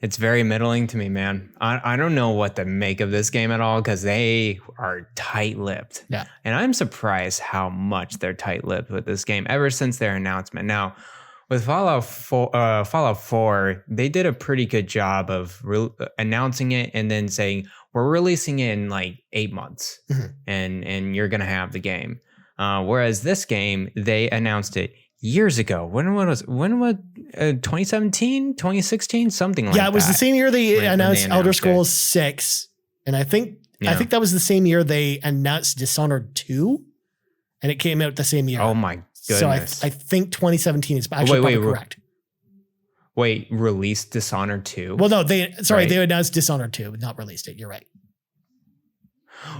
It's very middling to me, man. I don't know what to make of this game at all because they are tight-lipped. Yeah. And I'm surprised how much they're tight-lipped with this game ever since their announcement. Now, with Fallout 4, they did a pretty good job of announcing it and then saying, we're releasing it in like 8 months and you're going to have the game. Whereas this game, they announced it years ago. When was 2017, 2016, something like that. Yeah, it was the same year they announced Elder Scrolls 6. And I think that was the same year they announced Dishonored 2. And it came out the same year. Oh my goodness. So I think 2017 is actually probably correct. Wait, released Dishonored 2? Well, no, they announced Dishonored 2, but not released it. You're right.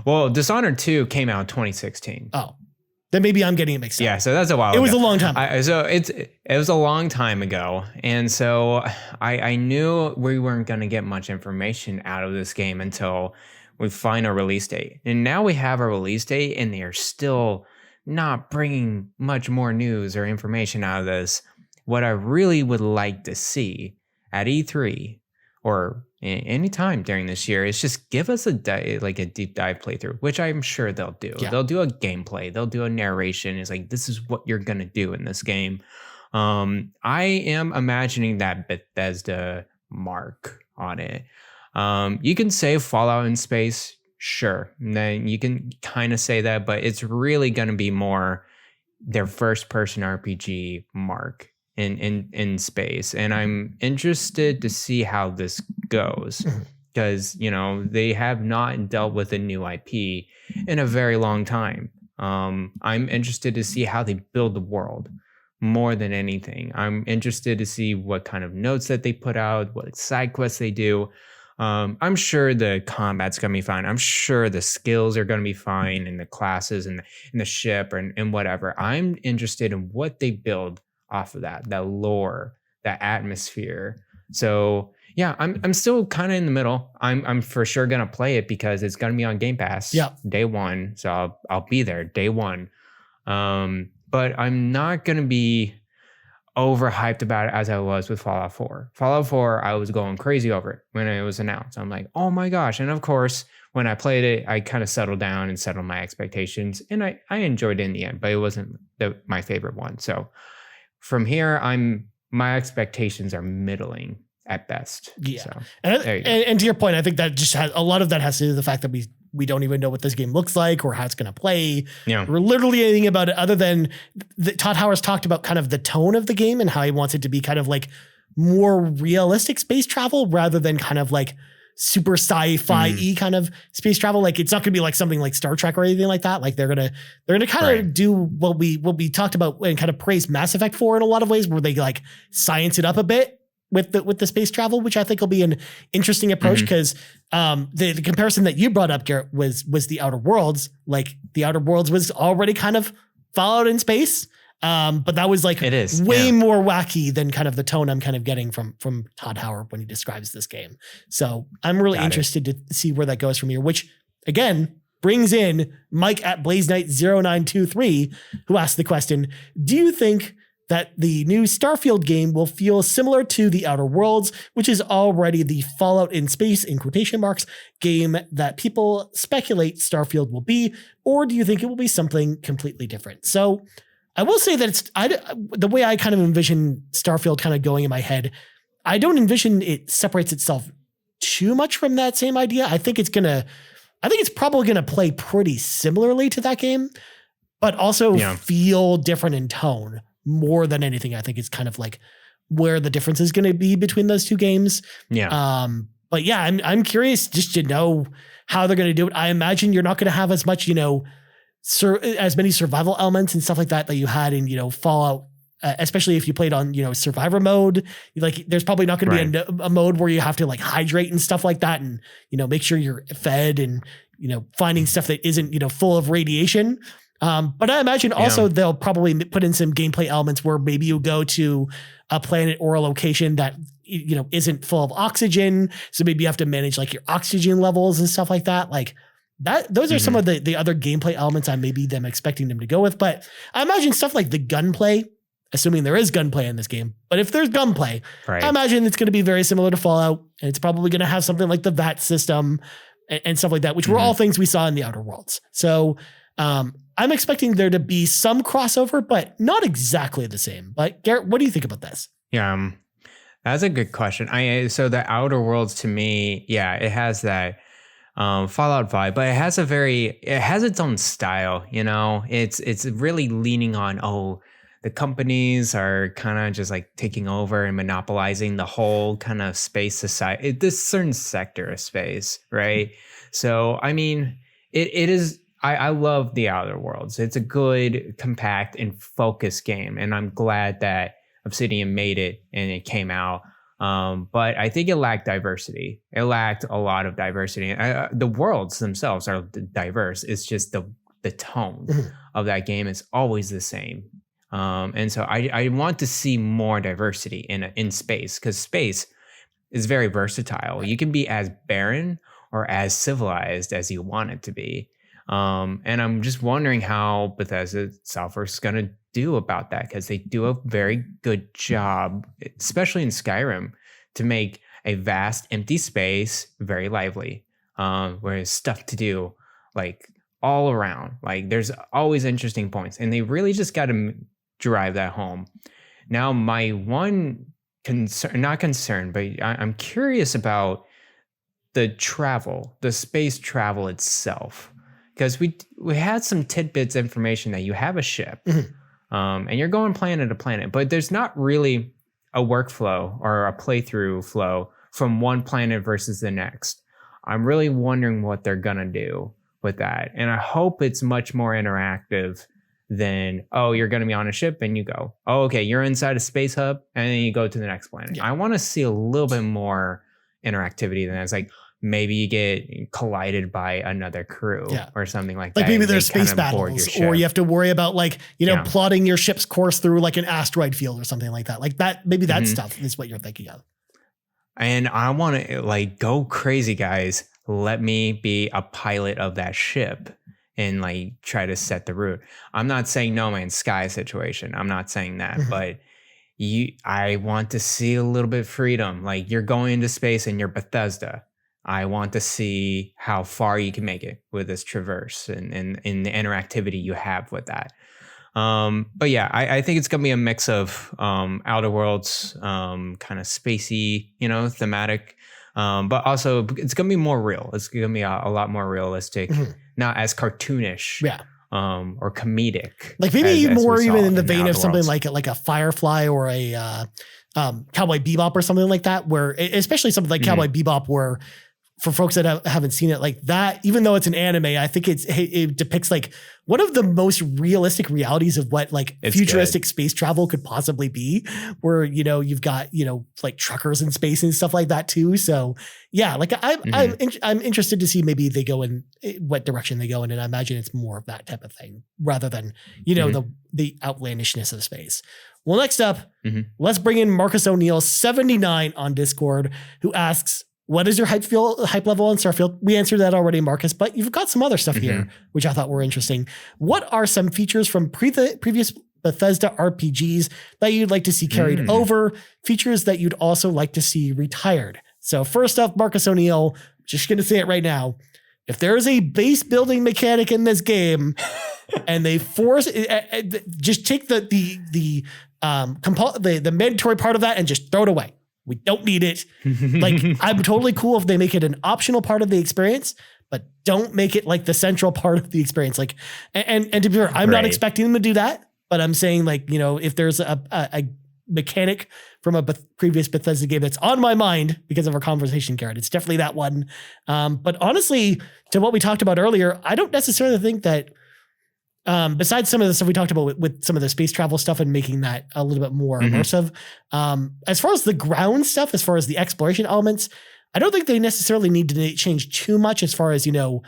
Well, Dishonored 2 came out in 2016. Oh. Then maybe I'm getting it mixed up. Yeah, so that's a while ago. It was a long time ago. It was a long time ago. And so I knew we weren't going to get much information out of this game until we find a release date. And now we have a release date and they're still not bringing much more news or information out of this. What I really would like to see at E3 or any time during this year is just give us a deep dive playthrough, which I'm sure they'll do. Yeah. They'll do a gameplay. They'll do a narration. It's like, this is what you're going to do in this game. I am imagining that Bethesda mark on it. You can say Fallout in space. Sure. And then you can kind of say that, but it's really going to be more their first person RPG mark in space. And I'm interested to see how this goes because, they have not dealt with a new IP in a very long time. I'm interested to see how they build the world more than anything. I'm interested to see what kind of notes that they put out, what side quests they do. I'm sure the combat's gonna be fine. I'm sure the skills are gonna be fine, and the classes and the ship and whatever. I'm interested in what they build off of that lore, that atmosphere. So yeah, I'm still kind of in the middle. I'm for sure gonna play it because it's gonna be on Game Pass day one. So I'll be there day one. But I'm not gonna be overhyped about it as I was with Fallout 4. Fallout 4, I was going crazy over it when it was announced. I'm like, oh my gosh. And of course, when I played it, I kind of settled down and settled my expectations. And I enjoyed it in the end, but it wasn't my favorite one. So from here, my expectations are middling at best. Yeah. So, and to your point, I think that just has a lot of that has to do with the fact that we don't even know what this game looks like or how it's going to play. Yeah. Or literally anything about it other than Todd Howard's talked about kind of the tone of the game and how he wants it to be kind of like more realistic space travel rather than kind of like super sci-fi kind of space travel. Like it's not going to be like something like Star Trek or anything like that. Like they're going to kind of do what we talked about and kind of praise Mass Effect for in a lot of ways where they like science it up a bit with the space travel, which I think will be an interesting approach because the comparison that you brought up, Garrett, was the Outer Worlds. Like the Outer Worlds was already kind of Fallout in space, but that was like way more wacky than kind of the tone I'm kind of getting from Todd Howard when he describes this game. So I'm really interested to see where that goes from here, which again, brings in Mike at BlazeKnight0923, who asked the question, do you think that the new Starfield game will feel similar to The Outer Worlds, which is already the Fallout in space, in quotation marks, game that people speculate Starfield will be, or do you think it will be something completely different? So I will say that the way I kind of envision Starfield kind of going in my head, I don't envision it separates itself too much from that same idea. I think it's probably going to play pretty similarly to that game, but also feel different in tone. More than anything, I think it's kind of like where the difference is going to be between those two games. Yeah. But yeah, I'm curious just to know how they're going to do it. I imagine you're not going to have as much, as many survival elements and stuff like that you had in, Fallout, especially if you played on, survivor mode. Like, there's probably not going to be a mode where you have to like hydrate and stuff like that, and make sure you're fed and finding stuff that isn't full of radiation. But I imagine also they'll probably put in some gameplay elements where maybe you go to a planet or a location that, isn't full of oxygen. So maybe you have to manage like your oxygen levels and stuff like that. Like that, those are some of the other gameplay elements I maybe them expecting them to go with. But I imagine stuff like the gunplay, assuming there is gunplay in this game. But if there's gunplay, I imagine it's going to be very similar to Fallout. And it's probably going to have something like the VAT system and stuff like that, which were all things we saw in The Outer Worlds. So, I'm expecting there to be some crossover, but not exactly the same. But Garrett, what do you think about this? Yeah, that's a good question. So the Outer Worlds to me, it has that Fallout vibe, but it has its own style. It's really leaning on the companies are kind of just like taking over and monopolizing the whole kind of space society, this certain sector of space, right? So I mean, it is. I love The Outer Worlds. It's a good, compact, and focused game, and I'm glad that Obsidian made it and it came out. But I think it lacked diversity. It lacked a lot of diversity. The worlds themselves are diverse. It's just the tone of that game is always the same. And so I want to see more diversity in space, because space is very versatile. You can be as barren or as civilized as you want it to be. And I'm just wondering how Bethesda software is going to do about that, because they do a very good job, especially in Skyrim, to make a vast empty space very lively, where there's stuff to do like all around. Like there's always interesting points, and they really just got to drive that home. Now, my one concern, not concern, but I'm curious about the space travel itself. Because we had some tidbits information that you have a ship and you're going planet to planet, but there's not really a workflow or a playthrough flow from one planet versus the next. I'm really wondering what they're going to do with that. And I hope it's much more interactive than, you're going to be on a ship and you go, okay, you're inside a space hub and then you go to the next planet. I want to see a little bit more interactivity than that. It's like, maybe you get collided by another crew or something like that. Like maybe there's space battles, or you have to worry about plotting your ship's course through like an asteroid field or something like that. Like that, maybe that stuff is what you're thinking of. And I want to like go crazy, guys. Let me be a pilot of that ship and like try to set the route. I'm not saying No Man's Sky situation. I'm not saying that, but I want to see a little bit of freedom. Like you're going into space and you're Bethesda. I want to see how far you can make it with this traverse and the interactivity you have with that. But yeah, I think it's going to be a mix of Outer Worlds, kind of spacey, thematic, but also it's going to be more real. It's going to be a lot more realistic, not as cartoonish. Or comedic. Like maybe even in the vein of something like a Firefly or a Cowboy Bebop or something like that, where especially something like Cowboy Bebop, where for folks that haven't seen it, like that, even though it's an anime, I think it depicts like one of the most realistic realities of what like futuristic space travel could possibly be, where, you've got, like truckers in space and stuff like that too. So yeah, like I'm interested to see maybe they go in what direction they go in. And I imagine it's more of that type of thing rather than, the outlandishness of space. Well, next up, let's bring in Marcus O'Neill 79 on Discord, who asks, what is your hype level on Starfield? We answered that already, Marcus, but you've got some other stuff here, which I thought were interesting. What are some features from previous Bethesda RPGs that you'd like to see carried over? Features that you'd also like to see retired? So first off, Marcus O'Neill, just going to say it right now. If there is a base building mechanic in this game and they force just take the mandatory part of that and just throw it away. We don't need it. Like, I'm totally cool if they make it an optional part of the experience, but don't make it like the central part of the experience. Like, and to be fair, I'm not expecting them to do that, but I'm saying, like, you know, if there's a mechanic from a previous Bethesda game that's on my mind because of our conversation, Garret, it's definitely that one. But honestly, to what we talked about earlier, I don't necessarily think that, besides some of the stuff we talked about with some of the space travel stuff and making that a little bit more immersive, as far as the ground stuff, as far as the exploration elements, I don't think they necessarily need to change too much as far as, you know,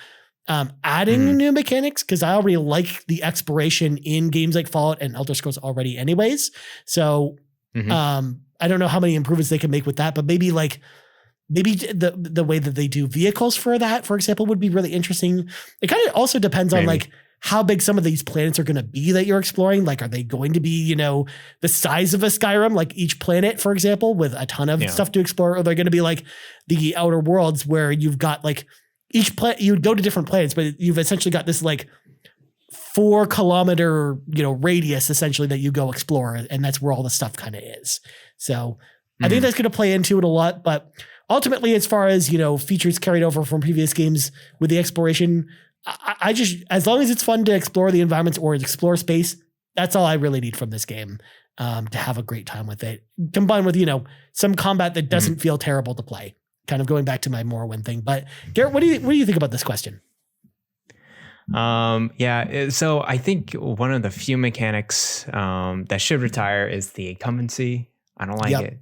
adding new mechanics, because I already like the exploration in games like Fallout and Elder Scrolls already anyways. So I don't know how many improvements they can make with that, but maybe the way that they do vehicles for that, for example, would be really interesting. It kind of also depends on like how big some of these planets are going to be that you're exploring. Like, are they going to be, you know, the size of a Skyrim, like each planet, for example, with a ton of stuff to explore? Or they're going to be like the Outer Worlds where you've got like each planet, you would go to different planets, but you've essentially got this like 4 kilometer, you know, radius essentially that you go explore. And that's where all the stuff kind of is. So I think that's going to play into it a lot, but ultimately, as far as, you know, features carried over from previous games with the exploration, I just, as long as it's fun to explore the environments or explore space, that's all I really need from this game, to have a great time with it, combined with, you know, some combat that doesn't feel terrible to play. Kind of going back to my Morrowind thing. But Garret, what do you think about this question? So I think one of the few mechanics that should retire is the incumbency. I don't like it.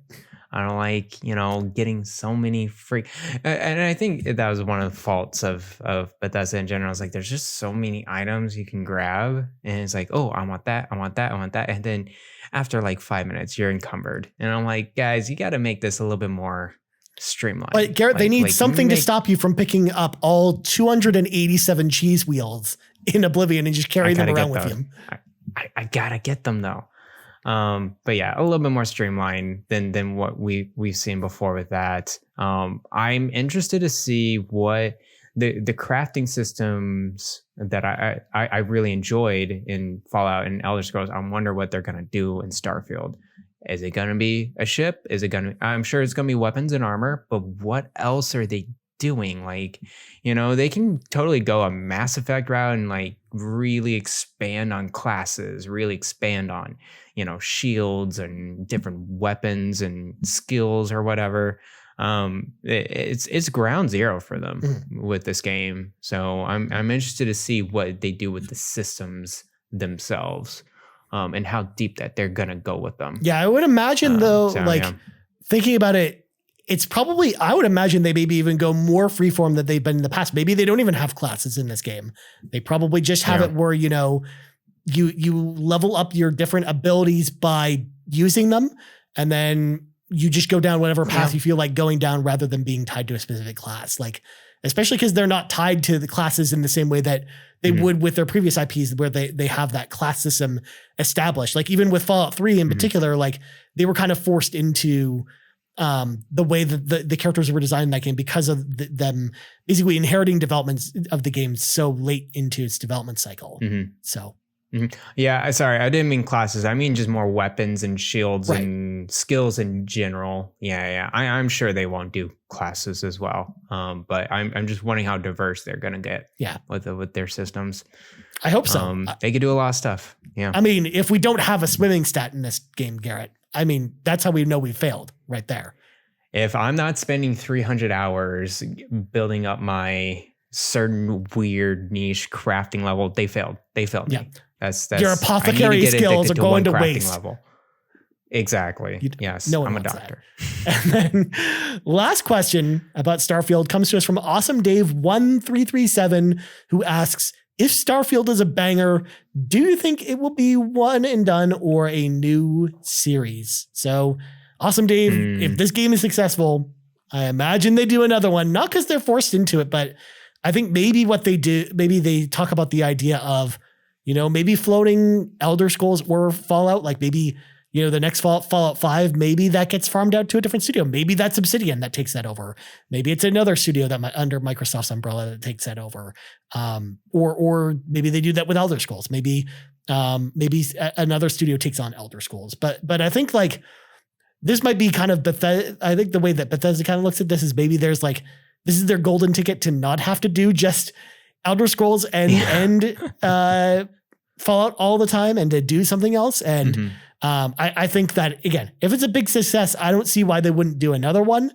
I don't like, you know, getting so many free. And I think that was one of the faults of Bethesda in general. It's like, there's just so many items you can grab. And it's like, oh, I want that. I want that. I want that. And then after like 5 minutes, you're encumbered. And I'm like, guys, you got to make this a little bit more streamlined. But Garret, they need something to stop you from picking up all 287 cheese wheels in Oblivion and just carrying them around with you. I gotta get them though. But yeah, a little bit more streamlined than what we've seen before with that. I'm interested to see what the crafting systems that I really enjoyed in Fallout and Elder Scrolls. I wonder what they're gonna do in Starfield. Is it gonna be a ship? I'm sure it's gonna be weapons and armor, but what else are they doing? Like, you know, they can totally go a Mass Effect route and like really expand on classes, really expand on, you know, shields and different weapons and skills or whatever. It's ground zero for them with this game. So I'm interested to see what they do with the systems themselves, and how deep that they're gonna go with them. Yeah, I would imagine thinking about it, it's probably, I would imagine they maybe even go more freeform than they've been in the past. Maybe they don't even have classes in this game. They probably just have it where, you know, you level up your different abilities by using them, and then you just go down whatever path you feel like going down rather than being tied to a specific class. Like, especially because they're not tied to the classes in the same way that they would with their previous IPs, where they have that class system established. Like even with Fallout 3 in particular, like they were kind of forced into the way that the characters were designed in that game because of them basically inheriting developments of the game so late into its development cycle. So. Yeah, sorry, I didn't mean classes. I mean just more weapons and shields and skills in general. Yeah. I'm sure they won't do classes as well. But I'm just wondering how diverse they're gonna get. With their systems. I hope so. They could do a lot of stuff. Yeah. I mean, if we don't have a swimming stat in this game, Garret, I mean, that's how we know we failed right there. If I'm not spending 300 hours building up my certain weird niche crafting level, they failed. They failed me. That's your apothecary skills are going to waste. Level. Exactly. Yes. No one I'm a wants doctor. And then last question about Starfield comes to us from Awesome Dave 1337, who asks, if Starfield is a banger, do you think it will be one and done or a new series? So Awesome Dave, if this game is successful, I imagine they do another one, not because they're forced into it, but I think maybe what they do, maybe they talk about the idea of, maybe floating Elder Scrolls or Fallout, like maybe, the next Fallout 5, maybe that gets farmed out to a different studio. Maybe that's Obsidian that takes that over. Maybe it's another studio that under Microsoft's umbrella that takes that over. Or maybe they do that with Elder Scrolls. Maybe another studio takes on Elder Scrolls. But I think like this might be kind of Bethesda. I think the way that Bethesda kind of looks at this is maybe there's like, this is their golden ticket to not have to do just Elder Scrolls and Fallout all the time and to do something else. And I think that, again, if it's a big success, I don't see why they wouldn't do another one.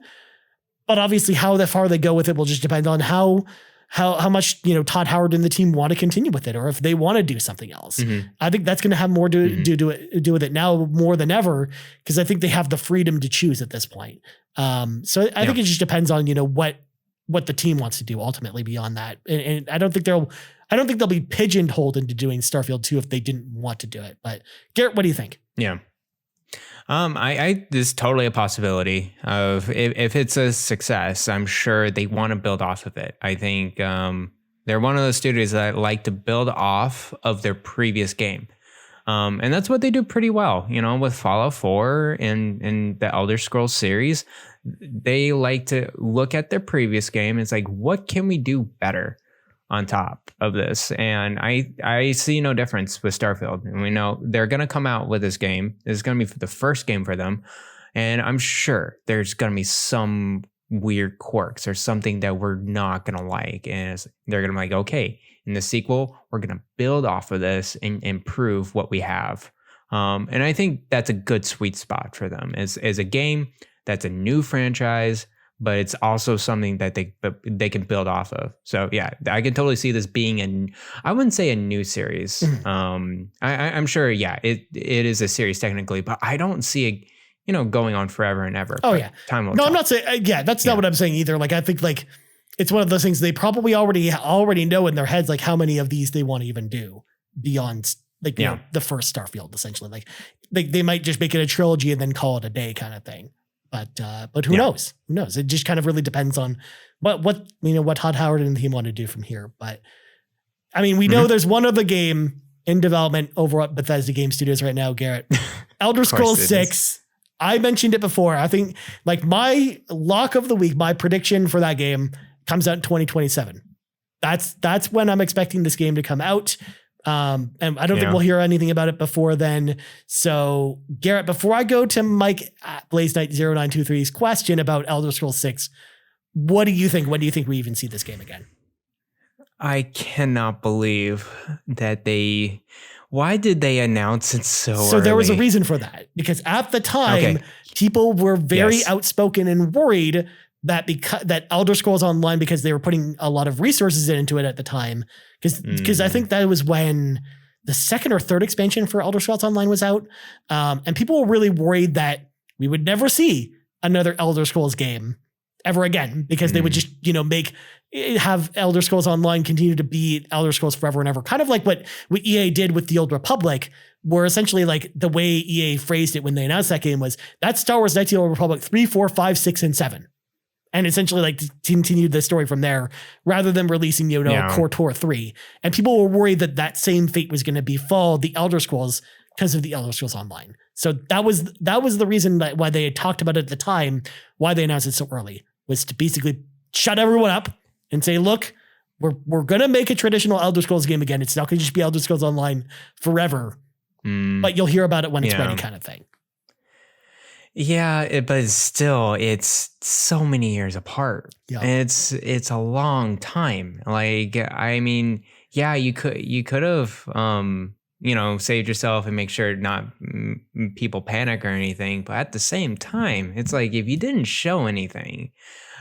But obviously how far they go with it will just depend on how much, Todd Howard and the team want to continue with it, or if they want to do something else. I think that's going to have more to do with it now more than ever, because I think they have the freedom to choose at this point. So I think it just depends on, what the team wants to do ultimately beyond that. And I don't think they'll be pigeonholed into doing Starfield 2 if they didn't want to do it. But Garrett, what do you think? Yeah. This is totally a possibility of if it's a success, I'm sure they want to build off of it. I think they're one of those studios that like to build off of their previous game. And that's what they do pretty well, with Fallout 4 and the Elder Scrolls series. They like to look at their previous game. It's like, what can we do better on top of this? And I see no difference with Starfield. And we know they're going to come out with this game. This is going to be the first game for them. And I'm sure there's going to be some weird quirks or something that we're not going to like. And they're going to be like, okay, in the sequel, we're going to build off of this and improve what we have. And I think that's a good sweet spot for them as a game that's a new franchise, but it's also something that they can build off of. So yeah, I can totally see this being I wouldn't say a new series. I'm sure, it is a series technically, but I don't see it, going on forever and ever. Oh yeah. Time will tell. I'm not saying, that's not what I'm saying either. Like, I think like it's one of those things they probably already know in their heads, like how many of these they want to even do beyond like, the first Starfield, essentially. Like they might just make it a trilogy and then call it a day kind of thing. But who knows? Who knows? It just kind of really depends on what Todd Howard and the team want to do from here. But I mean, we know there's one other game in development over at Bethesda Game Studios right now, Garrett. Elder Scrolls 6. I mentioned it before. I think like my lock of the week, my prediction for that game comes out in 2027. That's when I'm expecting this game to come out. And I don't think we'll hear anything about it before then. So Garrett, before I go to Mike at Blaze Knight 0923's question about Elder Scrolls 6, what do you think? When do you think we even see this game again? I cannot believe that why did they announce it so early? So there was a reason for that, because at the time, people were very outspoken and worried that Elder Scrolls Online, because they were putting a lot of resources into it at the time, because I think that was when the second or third expansion for Elder Scrolls Online was out, and people were really worried that we would never see another Elder Scrolls game ever again, because they would just have Elder Scrolls Online continue to be Elder Scrolls Forever and Ever, kind of like what EA did with the Old Republic, where essentially like the way EA phrased it when they announced that game was that's Star Wars Knights of the Old Republic 3, 4, 5, 6, and 7. And essentially like continued the story from there rather than releasing, KOTOR 3. And people were worried that same fate was going to befall the Elder Scrolls because of the Elder Scrolls Online. So that was the reason why they had talked about it at the time, why they announced it so early, was to basically shut everyone up and say, look, we're going to make a traditional Elder Scrolls game again. It's not going to just be Elder Scrolls Online forever, but you'll hear about it when it's ready kind of thing. Yeah, but still, it's so many years apart. Yeah. And it's a long time. Like, I mean, yeah, you could have, saved yourself and make sure not people panic or anything. But at the same time, it's like if you didn't show anything,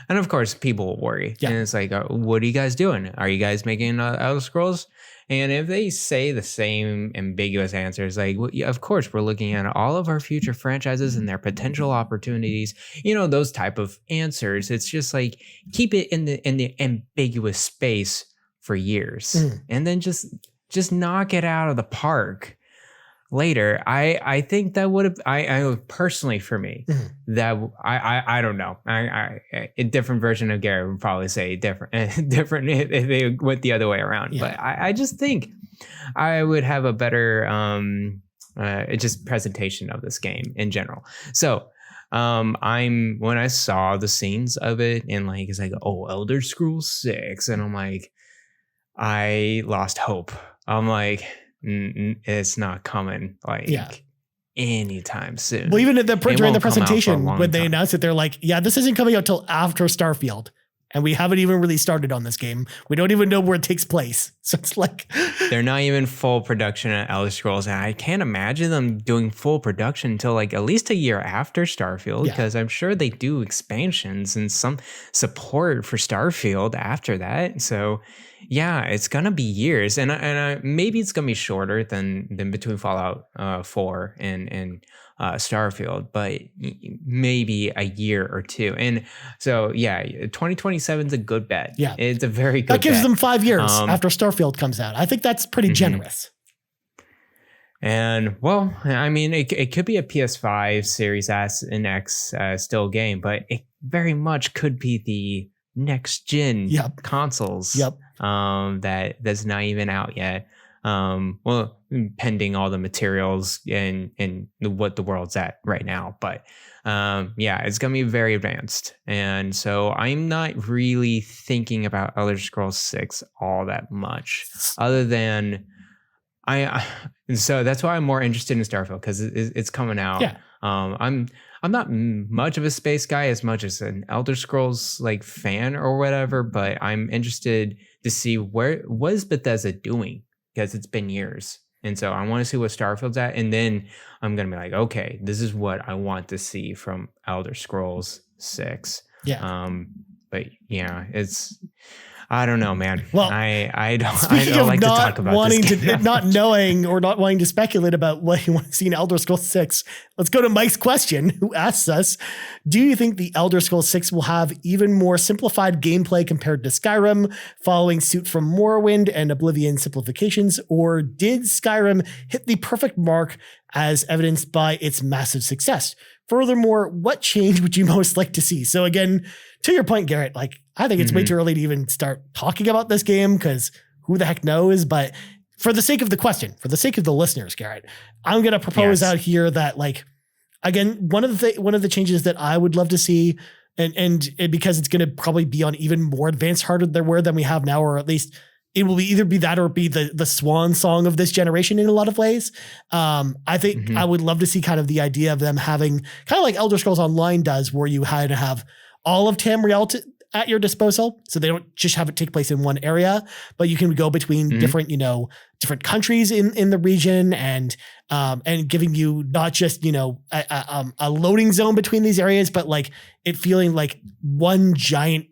and of course, people will worry. Yeah. And it's like, what are you guys doing? Are you guys making Elder Scrolls? And if they say the same ambiguous answers, like, well, yeah, of course, we're looking at all of our future franchises and their potential opportunities, those type of answers. It's just like, keep it in the ambiguous space for years and then just knock it out of the park. later. I think that would have I personally for me that I don't know. A different version of Garret would probably say different if they went the other way around. Yeah. But I just think I would have a better just presentation of this game in general. So when I saw the scenes of it and like it's like, oh, Elder Scrolls 6, and I'm like, I lost hope. I'm like, it's not coming anytime soon. Well, even during the presentation when they announced it, they're like, yeah, this isn't coming out till after Starfield. And we haven't even really started on this game. We don't even know where it takes place. So it's like they're not even full production at Elder Scrolls. And I can't imagine them doing full production until like at least a year after Starfield, because I'm sure they do expansions and some support for Starfield after that. So yeah, it's gonna be years, and maybe it's gonna be shorter than between Fallout 4 and Starfield, but maybe a year or two. And so, yeah, 2027 is a good bet. Yeah, it's a very good bet. That gives bet. them 5 years after Starfield comes out. I think that's pretty generous. And well, I mean, it could be a PS5, Series S and X still game, but it very much could be the next gen consoles. That's not even out yet. Well, pending all the materials and what the world's at right now, but it's gonna be very advanced, and so I'm not really thinking about Elder Scrolls 6 all that much, other than so that's why I'm more interested in Starfield, because it's coming out. I'm not much of a space guy as much as an Elder Scrolls like fan or whatever, but I'm interested to see what is Bethesda doing, because it's been years. And so I want to see what Starfield's at. And then I'm going to be like, okay, this is what I want to see from Elder Scrolls 6. But yeah, I don't know, man. Well, I don't like to talk about this game. Not knowing or not wanting to speculate about what you want to see in Elder Scrolls 6. Let's go to Mike's question, who asks us, do you think the Elder Scrolls 6 will have even more simplified gameplay compared to Skyrim, following suit from Morrowind and Oblivion simplifications, or did Skyrim hit the perfect mark as evidenced by its massive success? Furthermore, what change would you most like to see? So again, to your point, Garret, like, I think it's way too early to even start talking about this game, because who the heck knows? But for the sake of the question, for the sake of the listeners, Garret, I'm going to propose out here that, like, again, one of the changes that I would love to see, and because it's going to probably be on even more advanced hardware than we have now, or at least it will either be that or be the swan song of this generation in a lot of ways. I think I would love to see kind of the idea of them having kind of like Elder Scrolls Online does, where you had to have all of Tamriel at your disposal. So they don't just have it take place in one area, but you can go between different countries in the region, and giving you not just, a loading zone between these areas, but like it feeling like one giant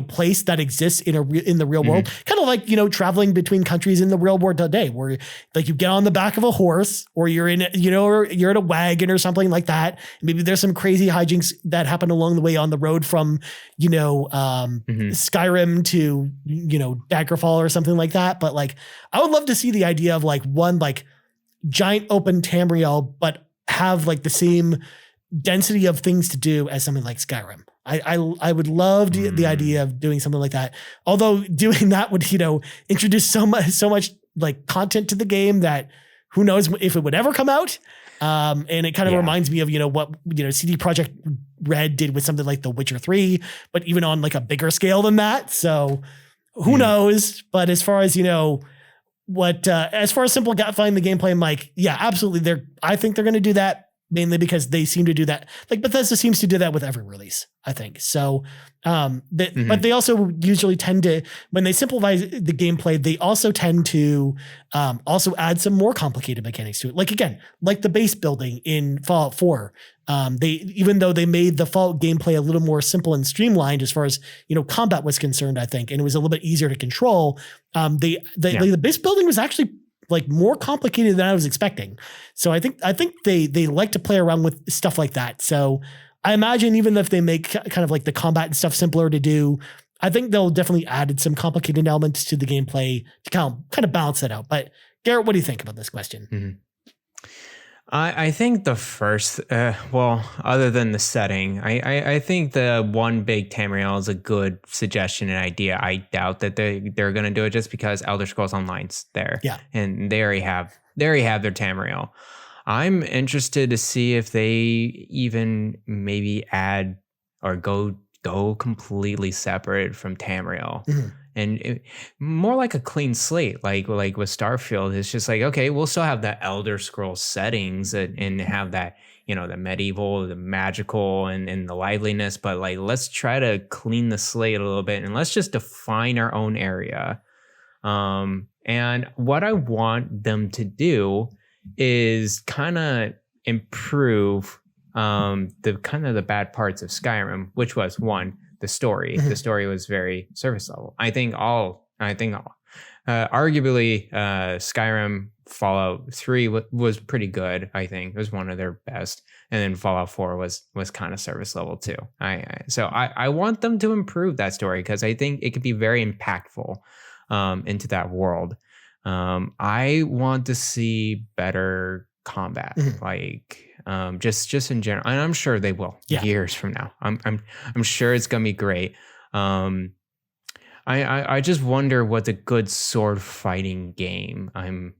place that exists in the real world, kind of like, traveling between countries in the real world today, where like you get on the back of a horse, or you're in, or you're in a wagon or something like that. Maybe there's some crazy hijinks that happen along the way on the road from, Skyrim to, Daggerfall or something like that. But like, I would love to see the idea of like one, like giant open Tamriel, but have like the same density of things to do as something like Skyrim. I would love the idea of doing something like that. Although doing that would, introduce so much like content to the game that who knows if it would ever come out. And it kind of reminds me of, what, CD Projekt Red did with something like The Witcher 3, but even on like a bigger scale than that. So who knows? But as far as, as far as simplifying the gameplay, I'm like, yeah, absolutely. I think they're going to do that. Mainly because they seem to do that. Like Bethesda seems to do that with every release, I think. So, but they also usually tend to, when they simplify the gameplay, they also tend to also add some more complicated mechanics to it. Like, again, like the base building in Fallout 4, even though they made the Fallout gameplay a little more simple and streamlined as far as, combat was concerned, I think, and it was a little bit easier to control. The base building was actually like more complicated than I was expecting. So I think they like to play around with stuff like that. So I imagine even if they make kind of like the combat and stuff simpler to do, I think they'll definitely add some complicated elements to the gameplay to kind of balance that out. But Garret, what do you think about this question? I think the first, well, other than the setting, I think the one big Tamriel is a good suggestion and idea. I doubt that they're going to do it just because Elder Scrolls Online's there. Yeah. And they already have their Tamriel. I'm interested to see if they even maybe add or go completely separate from Tamriel. Mm-hmm. And more like a clean slate, like with Starfield. It's just like, okay, we'll still have the Elder Scrolls settings and have that, the medieval, the magical, and the liveliness. But like, let's try to clean the slate a little bit, and let's just define our own area. And what I want them to do is kind of improve the bad parts of Skyrim, which was one. The story. The story was very surface level. I think arguably Skyrim Fallout 3 was pretty good. I think it was one of their best, and then Fallout 4 was kind of surface level too. So I want them to improve that story because I think it could be very impactful into that world. I want to see better combat, like. Just in general, and I'm sure they will years from now. I'm sure it's gonna be great. I just wonder what's a good sword fighting game. I'm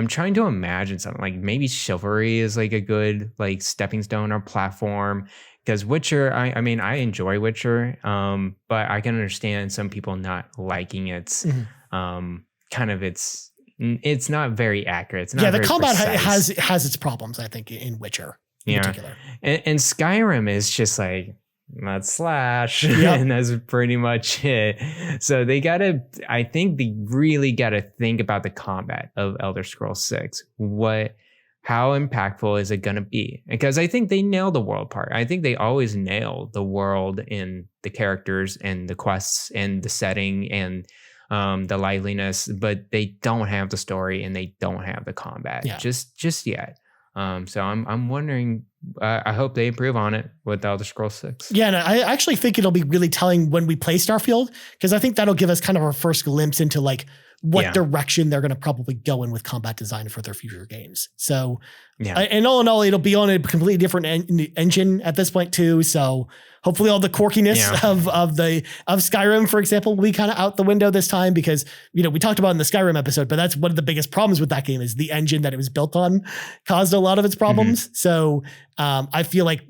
trying to imagine something like maybe Chivalry is like a good like stepping stone or platform. Because Witcher, I mean, I enjoy Witcher, but I can understand some people not liking its kind of its. It's not very accurate. It's not the combat has its problems, I think, in Witcher in particular. And Skyrim is just like, let's slash, and that's pretty much it. So I think they really gotta think about the combat of Elder Scrolls 6. How impactful is it gonna be? Because I think they nail the world part. I think they always nail the world and the characters and the quests and the setting and the liveliness, but they don't have the story and they don't have the combat just yet. So I'm wondering. I hope they improve on it with Elder Scrolls 6. Yeah, and I actually think it'll be really telling when we play Starfield, because I think that'll give us kind of our first glimpse into like what direction they're going to probably go in with combat design for their future games. So, and all in all, it'll be on a completely different engine at this point too. So hopefully all the quirkiness of Skyrim, for example, will be kind of out the window this time, because, we talked about in the Skyrim episode, but that's one of the biggest problems with that game is the engine that it was built on caused a lot of its problems. Mm-hmm. So I feel like,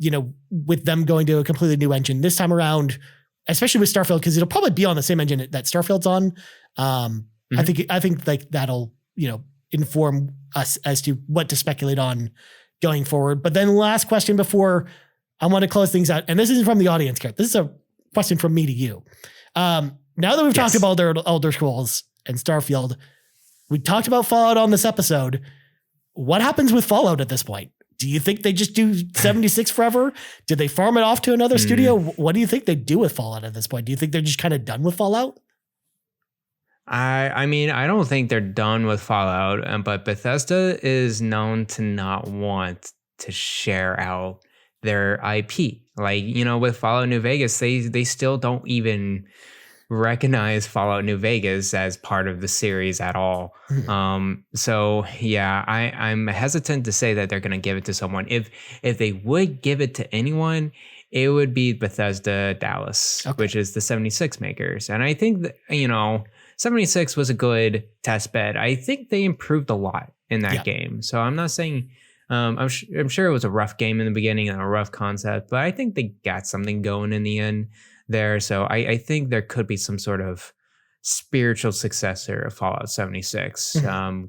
with them going to a completely new engine this time around, especially with Starfield, because it'll probably be on the same engine that Starfield's on. I think like that'll, inform us as to what to speculate on going forward. But then last question before I want to close things out, and this isn't from the audience, Garret. This is a question from me to you. Now that we've talked about Elder Scrolls and Starfield, we talked about Fallout on this episode. What happens with Fallout at this point? Do you think they just do 76 forever? Did they farm it off to another studio? What do you think they do with Fallout at this point? Do you think they're just kind of done with Fallout? I mean, I don't think they're done with Fallout, but Bethesda is known to not want to share out their IP. Like, with Fallout New Vegas, they still don't even recognize Fallout New Vegas as part of the series at all. So yeah, I'm hesitant to say that they're going to give it to someone. If they would give it to anyone, it would be Bethesda Dallas, which is the 76 makers. And I think that, 76 was a good test bed. I think they improved a lot in that game. So I'm not saying, I'm sure it was a rough game in the beginning and a rough concept, but I think they got something going in the end there. So I think there could be some sort of spiritual successor of Fallout 76,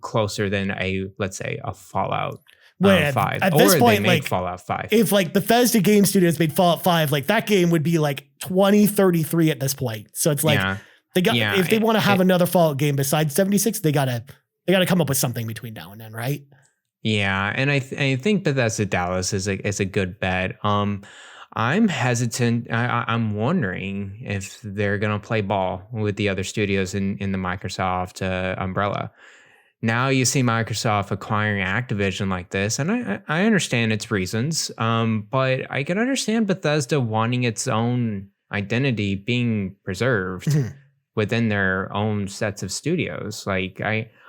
closer than let's say a Fallout 5. At this point, they make Fallout 5. If like Bethesda Game Studios made Fallout 5, like that game would be like 2033 at this point. So it's like if they want to have another Fallout game besides 76, they gotta come up with something between now and then, right? Yeah, and I think Bethesda Dallas is a good bet. I'm hesitant. I'm wondering if they're gonna play ball with the other studios in the Microsoft umbrella. Now you see Microsoft acquiring Activision like this, and I understand its reasons. But I can understand Bethesda wanting its own identity being preserved within their own sets of studios. Like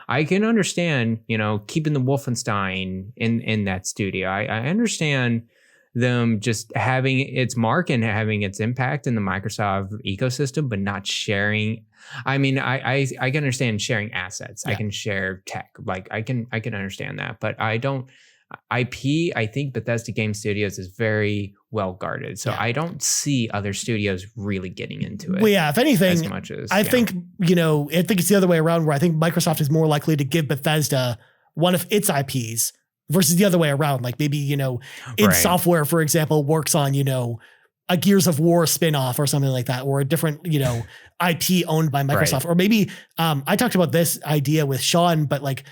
I can understand, keeping the Wolfenstein in that studio. I understand them just having its mark and having its impact in the Microsoft ecosystem, but not sharing. I mean, I can understand sharing assets. Yeah. I can share tech. Like I can understand that, but I don't. IP, I think Bethesda Game Studios is very well guarded. So I don't see other studios really getting into it. Well, yeah, if anything, as much as, I think, I think it's the other way around, where I think Microsoft is more likely to give Bethesda one of its IPs versus the other way around. Like maybe, id Software, for example, works on, a Gears of War spinoff or something like that, or a different, IP owned by Microsoft. Or maybe I talked about this idea with Sean, but like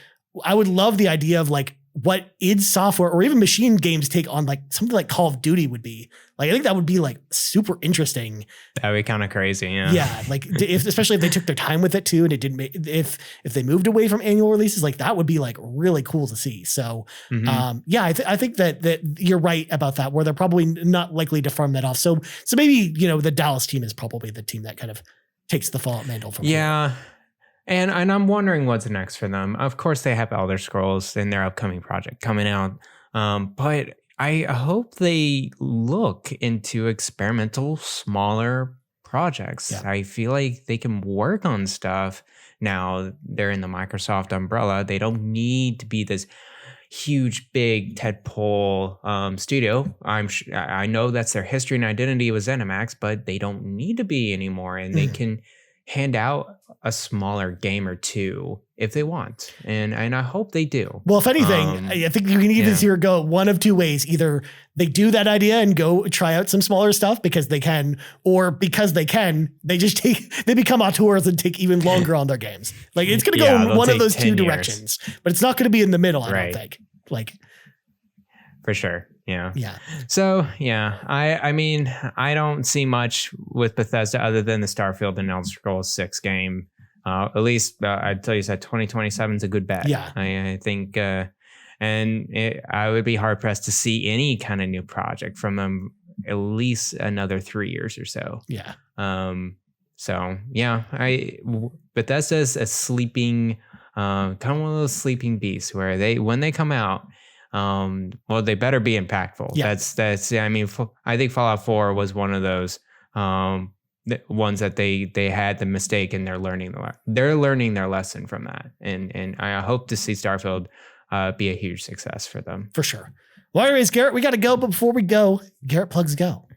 I would love the idea of like what id Software or even Machine Games take on like something like Call of Duty would be. Like, I think that would be like super interesting. That'd be kind of crazy. Yeah. Yeah. Like especially if they took their time with it too. And it didn't if they moved away from annual releases, like that would be like really cool to see. So I think that you're right about that, where they're probably not likely to farm that off. So maybe, the Dallas team is probably the team that kind of takes the Fallout mantle from here. And I'm wondering what's next for them. Of course, they have Elder Scrolls in their upcoming project coming out. But I hope they look into experimental, smaller projects. Yeah. I feel like they can work on stuff. Now, they're in the Microsoft umbrella. They don't need to be this huge, big tentpole studio. I know that's their history and identity was ZeniMax, but they don't need to be anymore. And they can hand out a smaller game or two if they want. And I hope they do. Well, if anything, I think you can either see her go one of two ways. Either they do that idea and go try out some smaller stuff because they can, or because they can, they become auteurs and take even longer on their games. Like it's going to go in one of those two directions, but it's not going to be in the middle. I don't think. Like for sure. Yeah. Yeah. So I mean, I don't see much with Bethesda other than the Starfield and Elder Scrolls 6 game. At least I'd tell you that 2027 is a good bet. Yeah. I think, I would be hard pressed to see any kind of new project from them at least another 3 years or so. Yeah. Bethesda is a sleeping, kind of one of those sleeping beasts where when they come out, they better be impactful. Yeah. That's. I mean, I think Fallout 4 was one of those ones that they had the mistake and they're learning their lesson from that. And I hope to see Starfield be a huge success for them. For sure. Well, anyways, Garrett, we got to go. But before we go, Garrett plugs go.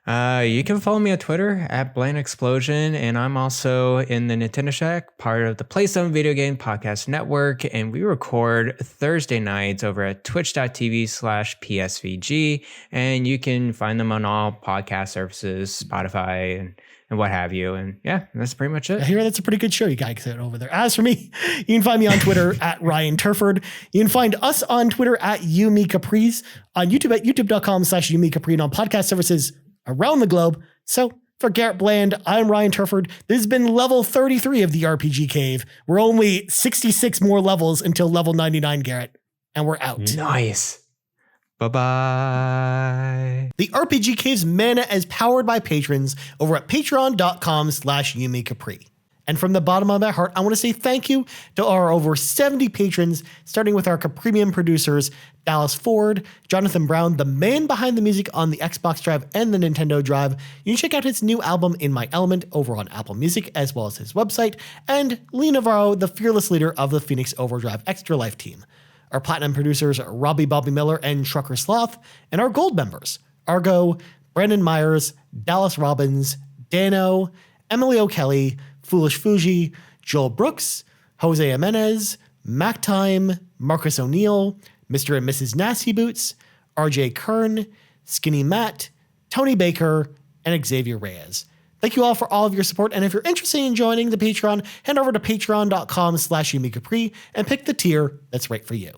You can follow me on Twitter at Blaine Explosion, and I'm also in the Nintendo Shack, part of the Play Some Video Game Podcast Network, and we record Thursday nights over at twitch.tv/PSVG, and you can find them on all podcast services, Spotify, and what have you. And that's pretty much it. I hear that's a pretty good show you guys get over there. As for me, you can find me on Twitter at Ryan Turford. You can find us on Twitter at Yumi Caprice, on YouTube at youtube.com/Yumi Capri, and on podcast services around the globe. So for Garrett Bland, I'm Ryan Turford. This has been level 33 of the RPG Cave. We're only 66 more levels until level 99, Garrett, and we're out. Nice. Bye-bye. The RPG Cave's mana is powered by patrons over at patreon.com/Yumi Capri. And from the bottom of my heart, I want to say thank you to our over 70 patrons, starting with our Capremium producers, Dallas Ford, Jonathan Brown, the man behind the music on the Xbox Drive and the Nintendo Drive. You can check out his new album, In My Element, over on Apple Music, as well as his website, and Lee Navarro, the fearless leader of the Phoenix Overdrive Extra Life team. Our platinum producers are Robbie Bobby Miller and Trucker Sloth, and our gold members, Argo, Brandon Myers, Dallas Robbins, Dano, Emily O'Kelly, Foolish Fuji, Joel Brooks, Jose Jimenez, Mac Time, Marcus O'Neill, Mr. and Mrs. Nasty Boots, RJ Kern, Skinny Matt, Tony Baker, and Xavier Reyes. Thank you all for all of your support, and if you're interested in joining the Patreon, head over to patreon.com/Yumi Capri and pick the tier that's right for you.